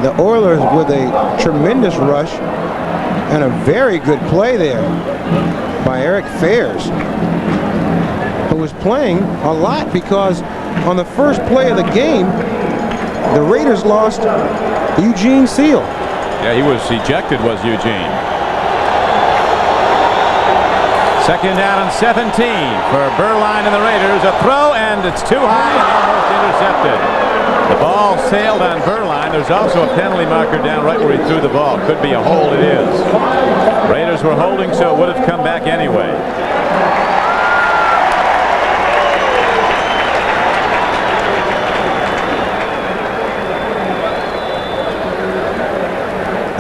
The Oilers with a tremendous rush and a very good play there by Eric Fairs, who was playing a lot because on the first play of the game, the Raiders lost Eugene Seal. Yeah, he was ejected, was Eugene. Second down and 17 for Beuerlein and the Raiders. A throw, and it's too high and almost intercepted. The ball sailed on Beuerlein. There's also a penalty marker down right where he threw the ball. Could be a hold. It is. Raiders were holding, so it would have come back anyway.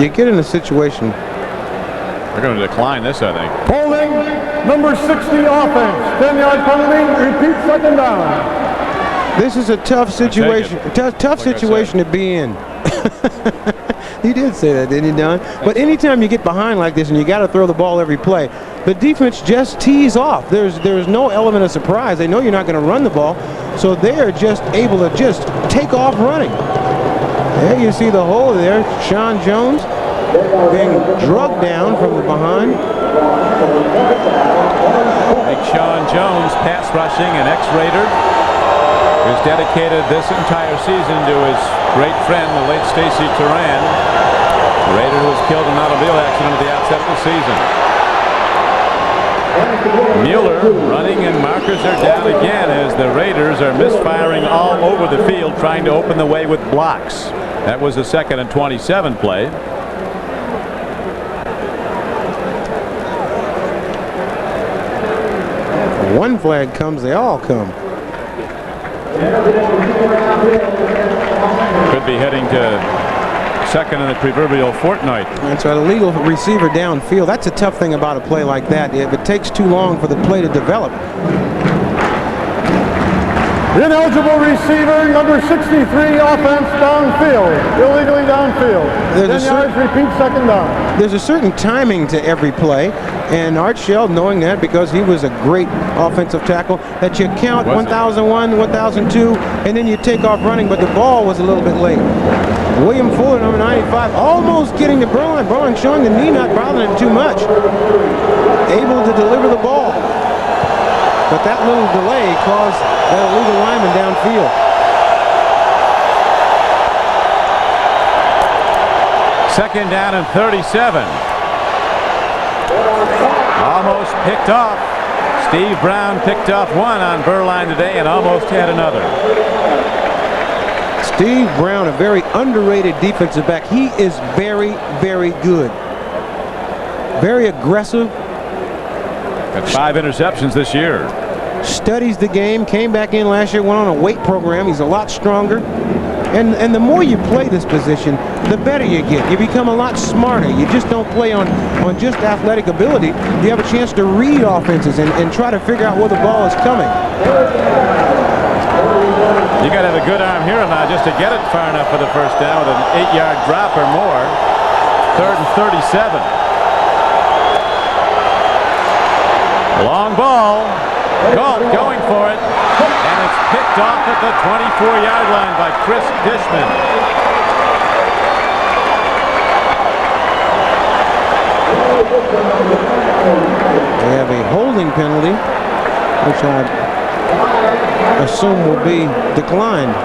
You get in a situation. They're going to decline this, I think. Holding, number 60 offense. 10-yard penalty. Repeat, second down. This is a tough situation. Tough situation to be in. He did say that, didn't he, Don? But anytime you get behind like this and you got to throw the ball every play, the defense just tees off. There's no element of surprise. They know you're not going to run the ball, so they are just able to just take off running. There you see the hole there. Sean Jones being drugged down from the behind. Big Sean Jones, pass rushing, an ex-Raider, who's dedicated this entire season to his great friend, the late Stacy Turan, the Raider who was killed in an automobile accident at the outset of the season. Mueller running, and markers are down again as the Raiders are misfiring all over the field, trying to open the way with blocks. That was a 2nd and 27 play. One flag comes, they all come. Could be heading to second in the proverbial fortnight. That's right, a legal receiver downfield. That's a tough thing about a play like that. If it takes too long for the play to develop. Ineligible receiver, number 63, offense, downfield. Illegally downfield. 10 yards, repeat, second down. There's a certain timing to every play, and Art Shell, knowing that because he was a great offensive tackle, that you count 1001, 1002, and then you take off running, but the ball was a little bit late. William Fuller, number 95, almost getting to Beuerlein. Beuerlein showing the knee not bothering him too much. Able to deliver the ball. But that little delay caused that illegal lineman downfield. Second down and 37. Almost picked off. Steve Brown picked off one on Beuerlein today and almost had another. Steve Brown, a very underrated defensive back. He is very, very good. Very aggressive. Got 5 interceptions this year. Studies the game, came back in last year, went on a weight program. He's a lot stronger. And the more you play this position, the better you get. You become a lot smarter. You just don't play on just athletic ability. You have a chance to read offenses and try to figure out where the ball is coming. You got to have a good arm here now just to get it far enough for the first down with an 8-yard drop or more. 3rd and 37. Long ball. Galt going for it. And it's picked off at the 24-yard line by Chris Dishman. They have a holding penalty, which I assume will be declined.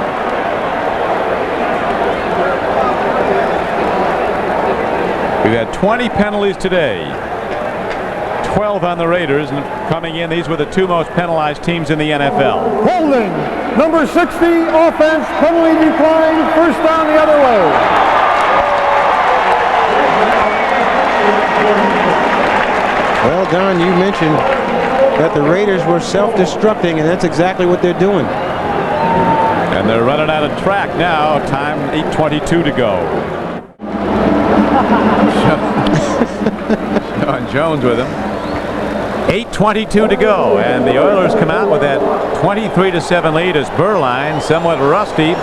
We've had 20 penalties today. 12 on the Raiders, and coming in, these were the 2 most penalized teams in the NFL. Holding, number 60, offense, penalty decline, first down the other way. Well, Don, you mentioned that the Raiders were self-destructing, and that's exactly what they're doing. And they're running out of track now. Time 8:22 to go. Sean Jones with him. 8:22 to go, and the Oilers come out with that 23-7 lead as Beuerlein, somewhat rusty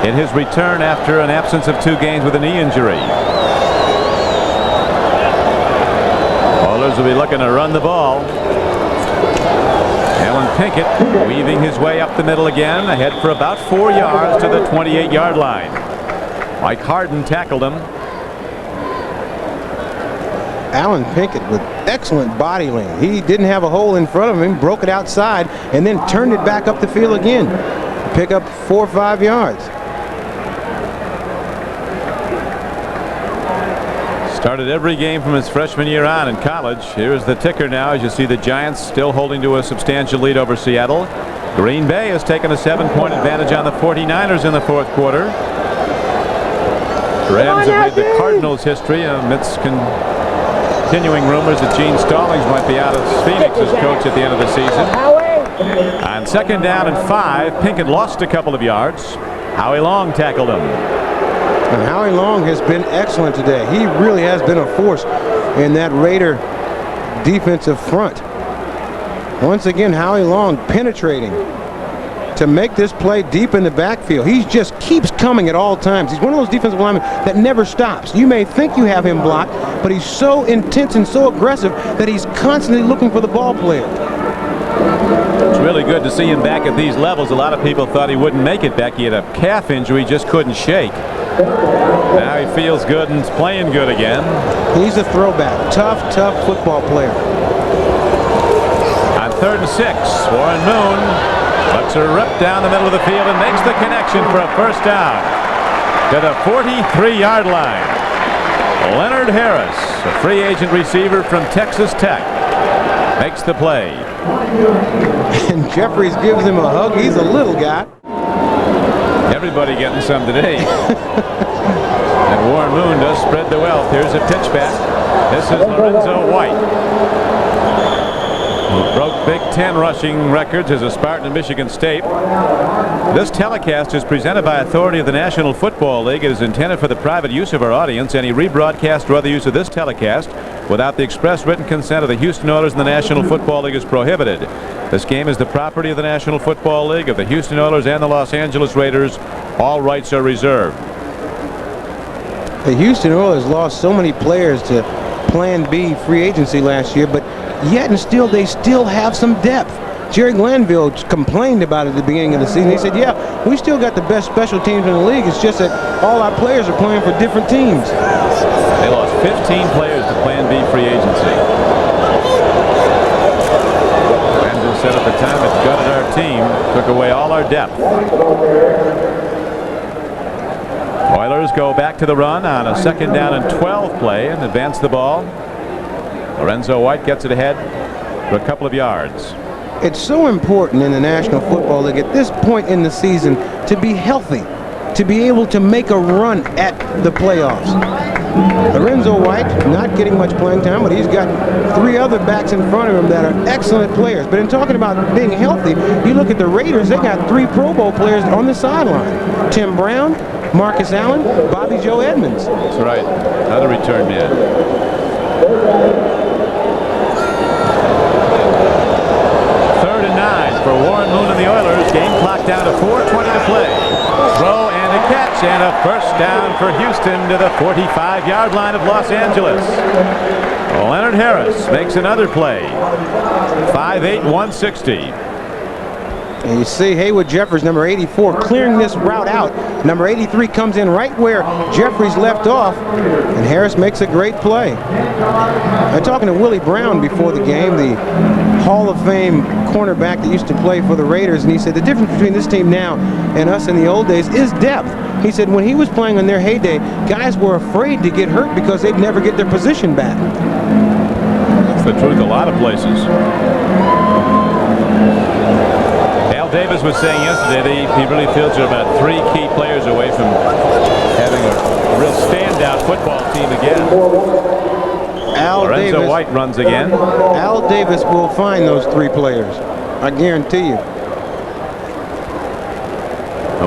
in his return after an absence of 2 games with a knee injury. Oilers will be looking to run the ball. Alan Pinkett weaving his way up the middle again, ahead for about 4 yards to the 28-yard line. Mike Harden tackled him. Alan Pinkett with excellent body length. He didn't have a hole in front of him, broke it outside, and then turned it back up the field again. Pick up 4 or 5 yards. Started every game from his freshman year on in college. Here's the ticker now as you see the Giants still holding to a substantial lead over Seattle. Green Bay has taken a 7-point advantage on the 49ers in the fourth quarter. Rams have made the Cardinals history amidst continuing rumors that Gene Stallings might be out of Phoenix as coach at the end of the season. On second down and 5, Pinkett lost a couple of yards. Howie Long tackled him. And Howie Long has been excellent today. He really has been a force in that Raider defensive front. Once again, Howie Long penetrating to make this play deep in the backfield. He just keeps coming at all times. He's one of those defensive linemen that never stops. You may think you have him blocked, but he's so intense and so aggressive that he's constantly looking for the ball player. It's really good to see him back at these levels. A lot of people thought he wouldn't make it back. He had a calf injury, just couldn't shake. Now he feels good and is playing good again. He's a throwback. Tough football player. On 3rd and 6, Warren Moon lets her rip down the middle of the field and makes the connection for a first down to the 43-yard line. Leonard Harris, a free agent receiver from Texas Tech, makes the play. And Jeffries gives him a hug. He's a little guy. Everybody getting some today. And Warren Moon does spread the wealth. Here's a pitch back. This is Lorenzo White, who broke Big Ten rushing records as a Spartan in Michigan State. This telecast is presented by authority of the National Football League. It is intended for the private use of our audience. Any rebroadcast or other use of this telecast without the express written consent of the Houston Oilers and the National Football League is prohibited. This game is the property of the National Football League, of the Houston Oilers and the Los Angeles Raiders. All rights are reserved. The Houston Oilers lost so many players to Plan B free agency last year, but yet and still they still have some depth. Jerry Glanville complained about it at the beginning of the season. He said, yeah, we still got the best special teams in the league. It's just that all our players are playing for different teams. They lost 15 players to Plan B free agency. Glanville said at the time it gutted our team, took away all our depth. Oilers go back to the run on a 2nd down and 12 play and advance the ball. Lorenzo White gets it ahead for a couple of yards. It's so important in the National Football League at this point in the season to be healthy, to be able to make a run at the playoffs. Lorenzo White not getting much playing time, but he's got 3 other backs in front of him that are excellent players. But in talking about being healthy, you look at the Raiders, they got 3 Pro Bowl players on the sideline. Tim Brown, Marcus Allen, Bobby Joe Edmonds. That's right. Another return man. 3rd and 9 for Warren Moon and the Oilers. Game clock down to 4:20 to play. Throw and a catch and a first down for Houston to the 45-yard line of Los Angeles. Leonard Harris makes another play. 5'8", 160. And you see Haywood Jeffers, number 84, clearing this route out. Number 83 comes in right where Jeffries left off, and Harris makes a great play. I'm talking to Willie Brown before the game, the Hall of Fame cornerback that used to play for the Raiders, and he said the difference between this team now and us in the old days is depth. He said when he was playing in their heyday, guys were afraid to get hurt because they'd never get their position back. That's the truth a lot of places. Al Davis was saying yesterday that he really feels they're about 3 key players away from having a real standout football team again. Lorenzo White runs again. Al Davis will find those 3 players. I guarantee you.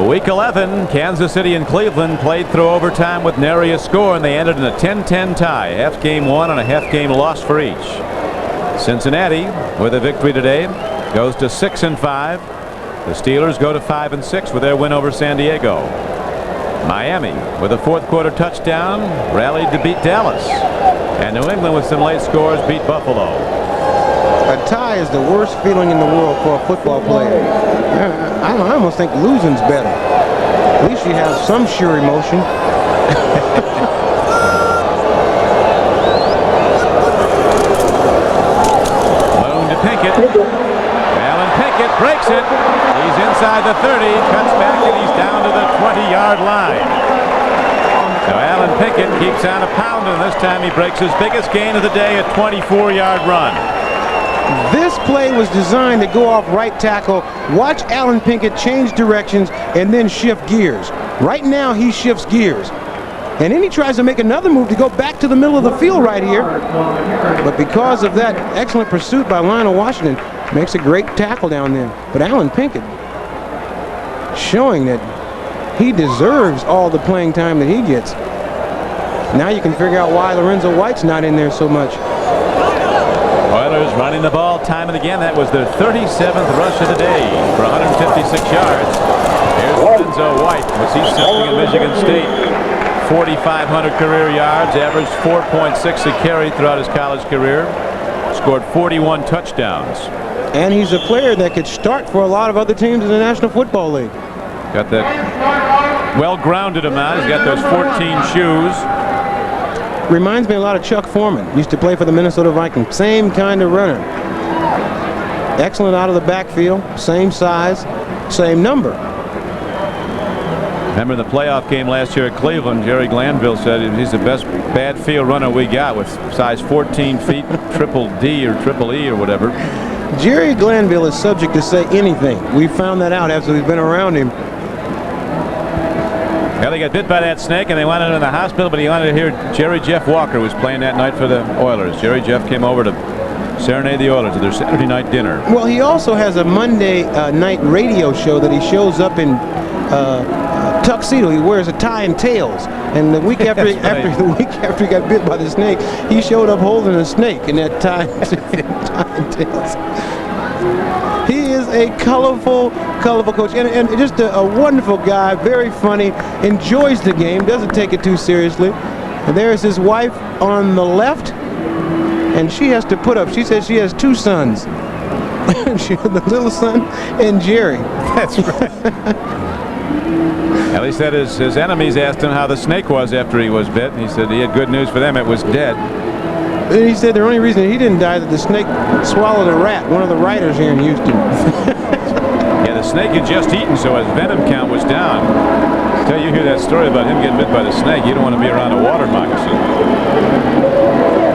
Week 11, Kansas City and Cleveland played through overtime with nary a score, and they ended in a 10-10 tie. Half game won and a half game loss for each. Cincinnati, with a victory today, goes to 6-5. The Steelers go to 5-6 with their win over San Diego. Miami, with a fourth quarter touchdown, rallied to beat Dallas. And New England, with some late scores, beat Buffalo. A tie is the worst feeling in the world for a football player. I almost think losing's better. At least you have some sure emotion. Moon to Pinkett. Alan Pinkett breaks it. He's inside the 30, cuts back, and he's down to the 20-yard line. So Alan Pinkett keeps puts down a pounder, and this time he breaks his biggest gain of the day, a 24-yard run. This play was designed to go off right tackle. Watch Allen Pinkett change directions and then shift gears. Right now he shifts gears. And then he tries to make another move to go back to the middle of the field right here. But because of that excellent pursuit by Lionel Washington, makes a great tackle down there. But Allen Pinkett showing that he deserves all the playing time that he gets. Now you can figure out why Lorenzo White's not in there so much. Oilers running the ball time and again. That was their 37th rush of the day for 156 yards. Here's Lorenzo White. Was he something in Michigan State? 4,500 career yards, averaged 4.6 a carry throughout his college career. Scored 41 touchdowns. And he's a player that could start for a lot of other teams in the National Football League. Got that well-grounded amount. He's got those 14 shoes. Reminds me a lot of Chuck Foreman. Used to play for the Minnesota Vikings. Same kind of runner. Excellent out of the backfield. Same size, same number. Remember in the playoff game last year at Cleveland, Jerry Glanville said he's the best bad field runner we got, with size 14 feet, triple D or triple E or whatever. Jerry Glanville is subject to say anything. We found that out after we've been around him. Well, he got bit by that snake and they wanted him in the hospital, but he wanted to hear Jerry Jeff Walker was playing that night for the Oilers. Jerry Jeff came over to serenade the Oilers at their Saturday night dinner. Well, he also has a Monday night radio show that he shows up in tuxedo. He wears a tie and tails. And the week after, the week after he got bit by the snake, he showed up holding a snake in that tie and tails. He is a colorful coach, and just a wonderful guy, very funny, enjoys the game, doesn't take it too seriously. And there's his wife on the left, and she has to put up, she says she has two sons. The little son and Jerry. That's right. At least that his enemies asked him how the snake was after he was bit, and he said he had good news for them, it was dead. And he said the only reason he didn't die that the snake swallowed a rat, one of the writers here in Houston. Yeah, the snake had just eaten, so his venom count was down. Until you hear that story about him getting bit by the snake, you don't want to be around a water moccasin.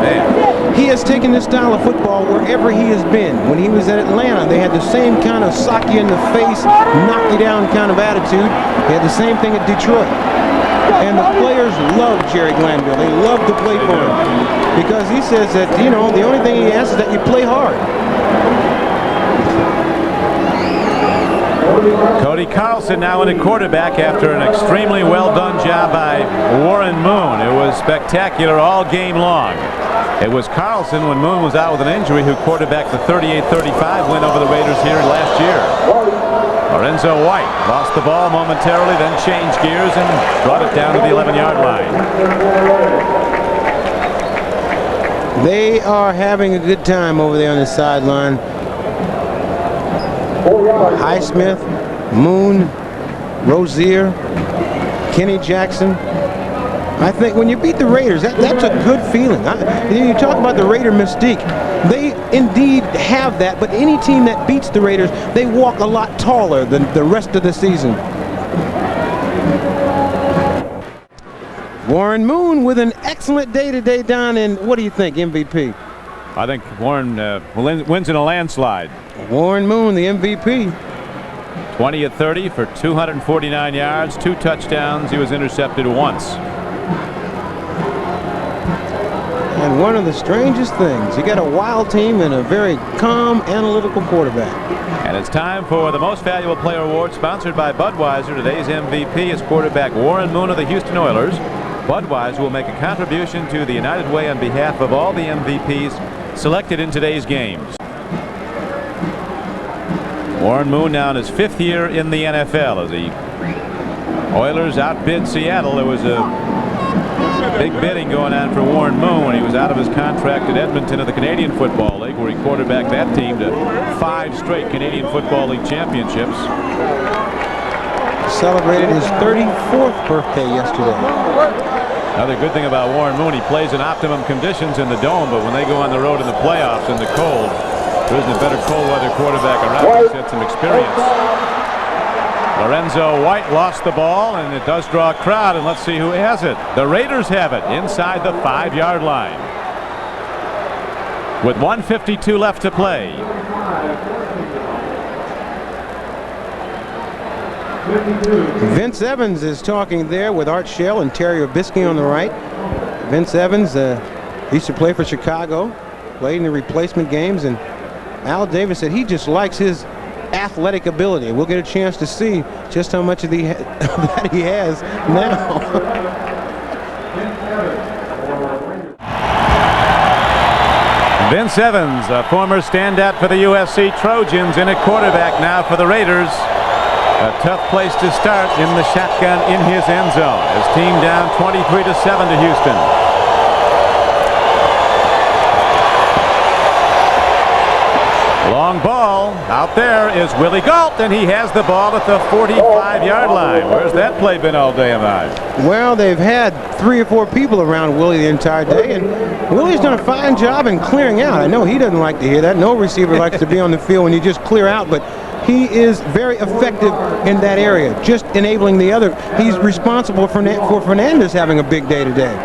Man. He has taken this style of football wherever he has been. When he was at Atlanta, they had the same kind of sock you in the face, knock you down kind of attitude. They had the same thing at Detroit. And the players love Jerry Glanville. They love to play for him because he says that, you know, the only thing he asks is that you play hard. Cody Carlson now in at quarterback after an extremely well done job by Warren Moon. It was spectacular all game long. It was Carlson, when Moon was out with an injury, who quarterbacked the 38-35 win over the Raiders here last year. Lorenzo White lost the ball momentarily, then changed gears and brought it down to the 11-yard line. They are having a good time over there on the sideline. Highsmith, Moon, Rozier, Kenny Jackson. I think when you beat the Raiders, that's a good feeling. You talk about the Raider mystique. They indeed have that, but any team that beats the Raiders, they walk a lot taller than the rest of the season. Warren Moon with an excellent day today down in, what do you think, MVP? I think Warren wins in a landslide. Warren Moon, the MVP. 20 of 30 for 249 yards, 2 touchdowns. He was intercepted once. And one of the strangest things, you got a wild team and a very calm, analytical quarterback. And it's time for the Most Valuable Player Award, sponsored by Budweiser. Today's MVP is quarterback Warren Moon of the Houston Oilers. Budweiser will make a contribution to the United Way on behalf of all the MVPs selected in today's games. Warren Moon now in his 5th year in the NFL as the Oilers outbid Seattle. There was a big bidding going on for Warren Moon when he was out of his contract at Edmonton of the Canadian Football League, where he quarterbacked that team to 5 straight Canadian Football League championships. Celebrated his 34th birthday yesterday. Another good thing about Warren Moon, he plays in optimum conditions in the dome, but when they go on the road in the playoffs in the cold, there isn't a better cold weather quarterback around. He's had some experience. Lorenzo White lost the ball, and it does draw a crowd, and let's see who has it. The Raiders have it inside the 5-yard line with 1:52 left to play. Vince Evans is talking there with Art Shell and Terry Obisky on the right. Vince Evans used to play for Chicago, played in the replacement games, and Al Davis said he just likes his athletic ability. We'll get a chance to see just how much of that he has now. Vince Evans, a former standout for the USC Trojans, in at quarterback now for the Raiders. A tough place to start in the shotgun in his end zone. His team down 23-7 to Houston. Long ball out there is Willie Gault, and he has the ball at the 45-yard line. Where's that play been all day, Ahmad? Well, they've had 3 or 4 people around Willie the entire day, and Willie's done a fine job in clearing out. I know he doesn't like to hear that. No receiver likes to be on the field when you just clear out, but he is very effective in that area, just enabling the other. He's responsible for Fernandez having a big day today.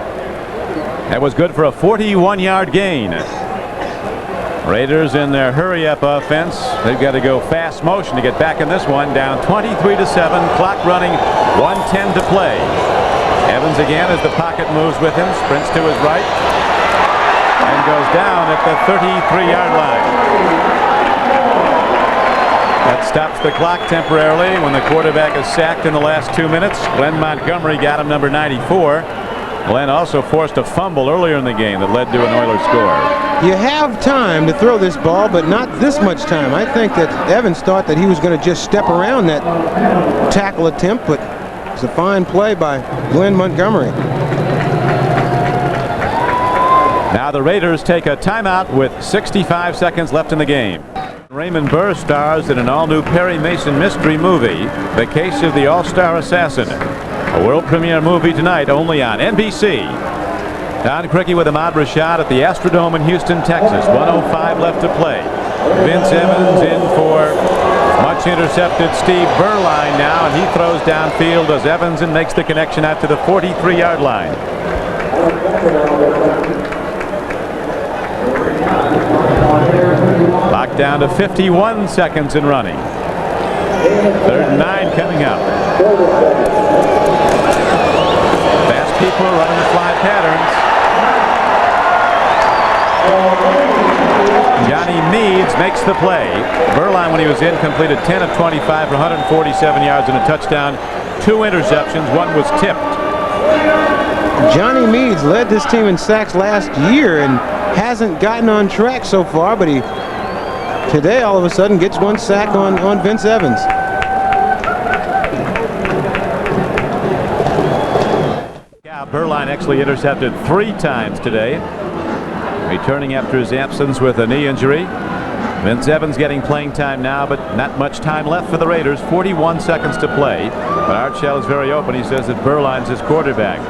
That was good for a 41-yard gain. Raiders in their hurry-up offense. They've got to go fast motion to get back in this one. Down 23-7. Clock running. 1:10 to play. Evans again as the pocket moves with him. Sprints to his right. And goes down at the 33-yard line. That stops the clock temporarily when the quarterback is sacked in the last 2 minutes. Glenn Montgomery got him, number 94. Glenn also forced a fumble earlier in the game that led to an Oilers score. You have time to throw this ball, but not this much time. I think that Evans thought that he was going to just step around that tackle attempt, but it's a fine play by Glenn Montgomery. Now the Raiders take a timeout with 65 seconds left in the game. Raymond Burr stars in an all-new Perry Mason mystery movie, The Case of the All-Star Assassin. A world premiere movie tonight only on NBC. Don Criqui with Ahmad Rashad at the Astrodome in Houston, Texas. 1:05 left to play. Vince Evans in for much intercepted Steve Berline now, and he throws downfield as Evans and makes the connection out to the 43-yard line. Locked down to 51 seconds and running. 3rd and 9 coming up. Fast people running the fly patterns. Johnny Meads makes the play. Berline, when he was in, completed 10 of 25 for 147 yards and a touchdown. 2 interceptions. One was tipped. Johnny Meads led this team in sacks last year and hasn't gotten on track so far, but he today all of a sudden gets 1 sack on Vince Evans. Berline actually intercepted 3 times today, returning after his absence with a knee injury. Vince Evans getting playing time now, but not much time left for the Raiders. 41 seconds to play. But Art Shell is very open. He says that Berline's his quarterback.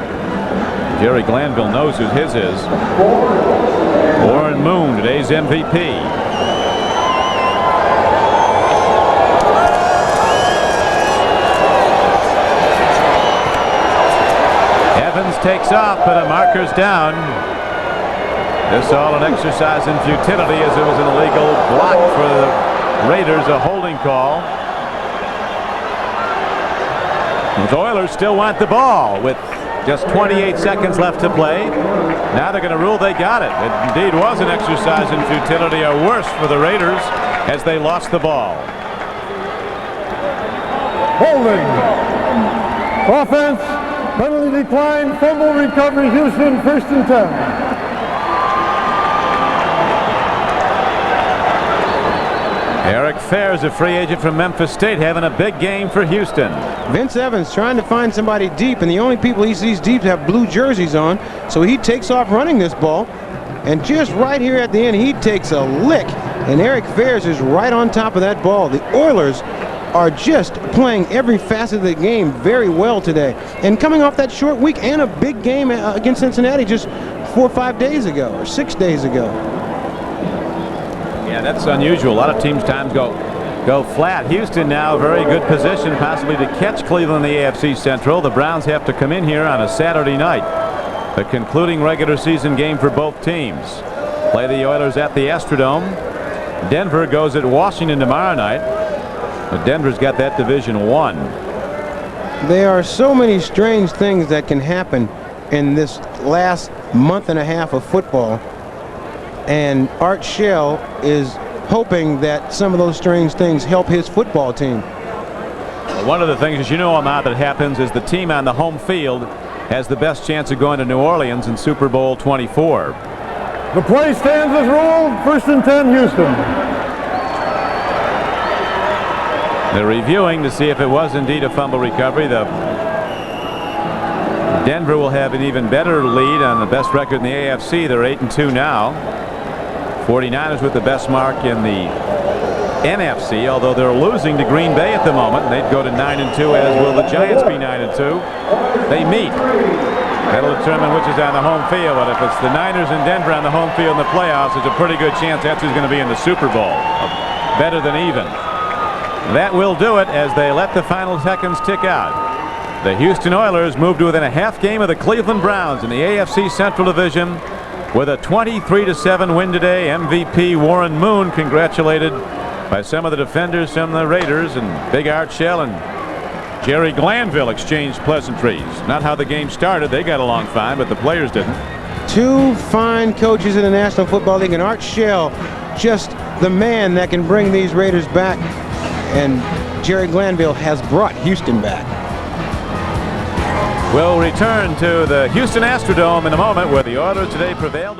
Jerry Glanville knows who his is. Warren Moon, today's MVP. Evans takes off, but a marker's down. This all an exercise in futility as it was an illegal block for the Raiders, a holding call. The Oilers still want the ball with just 28 seconds left to play. Now they're going to rule they got it. It indeed was an exercise in futility, or worse for the Raiders, as they lost the ball. Holding. Offense. Penalty decline. Fumble recovery. Houston 1st and 10. Eric Fair's a free agent from Memphis State, having a big game for Houston. Vince Evans trying to find somebody deep, and the only people he sees deep have blue jerseys on, so he takes off running this ball, and just right here at the end he takes a lick, and Eric Fair is right on top of that ball. The Oilers are just playing every facet of the game very well today, and coming off that short week and a big game against Cincinnati just 4 or 5 days ago, or 6 days ago. Yeah, that's unusual. A lot of teams go go flat. Houston now very good position possibly to catch Cleveland in the AFC Central. The Browns have to come in here on a Saturday night, the concluding regular season game for both teams. Play the Oilers at the Astrodome. Denver goes at Washington tomorrow night, but Denver's got that division won. There are so many strange things that can happen in this last month and a half of football, and Art Shell is hoping that some of those strange things help his football team. One of the things, as you know, Ahmad, that happens is the team on the home field has the best chance of going to New Orleans in Super Bowl 24. The play stands as ruled. 1st and 10, Houston. They're reviewing to see if it was indeed a fumble recovery. Denver will have an even better lead on the best record in the AFC. They're 8-2 now. 49ers with the best mark in the NFC, although they're losing to Green Bay at the moment. They'd go to 9-2, as will the Giants be 9-2. They meet. That'll determine which is on the home field, but if it's the Niners and Denver on the home field in the playoffs, there's a pretty good chance that's who's going to be in the Super Bowl. Better than even. That will do it as they let the final seconds tick out. The Houston Oilers moved to within a half game of the Cleveland Browns in the AFC Central Division with a 23-7 win today. MVP Warren Moon congratulated by some of the defenders, some of the Raiders, and Big Art Shell and Jerry Glanville exchanged pleasantries. Not how the game started. They got along fine, but the players didn't. Two fine coaches in the National Football League, and Art Shell, just the man that can bring these Raiders back. And Jerry Glanville has brought Houston back. We'll return to the Houston Astrodome in a moment, where the Oilers today prevailed.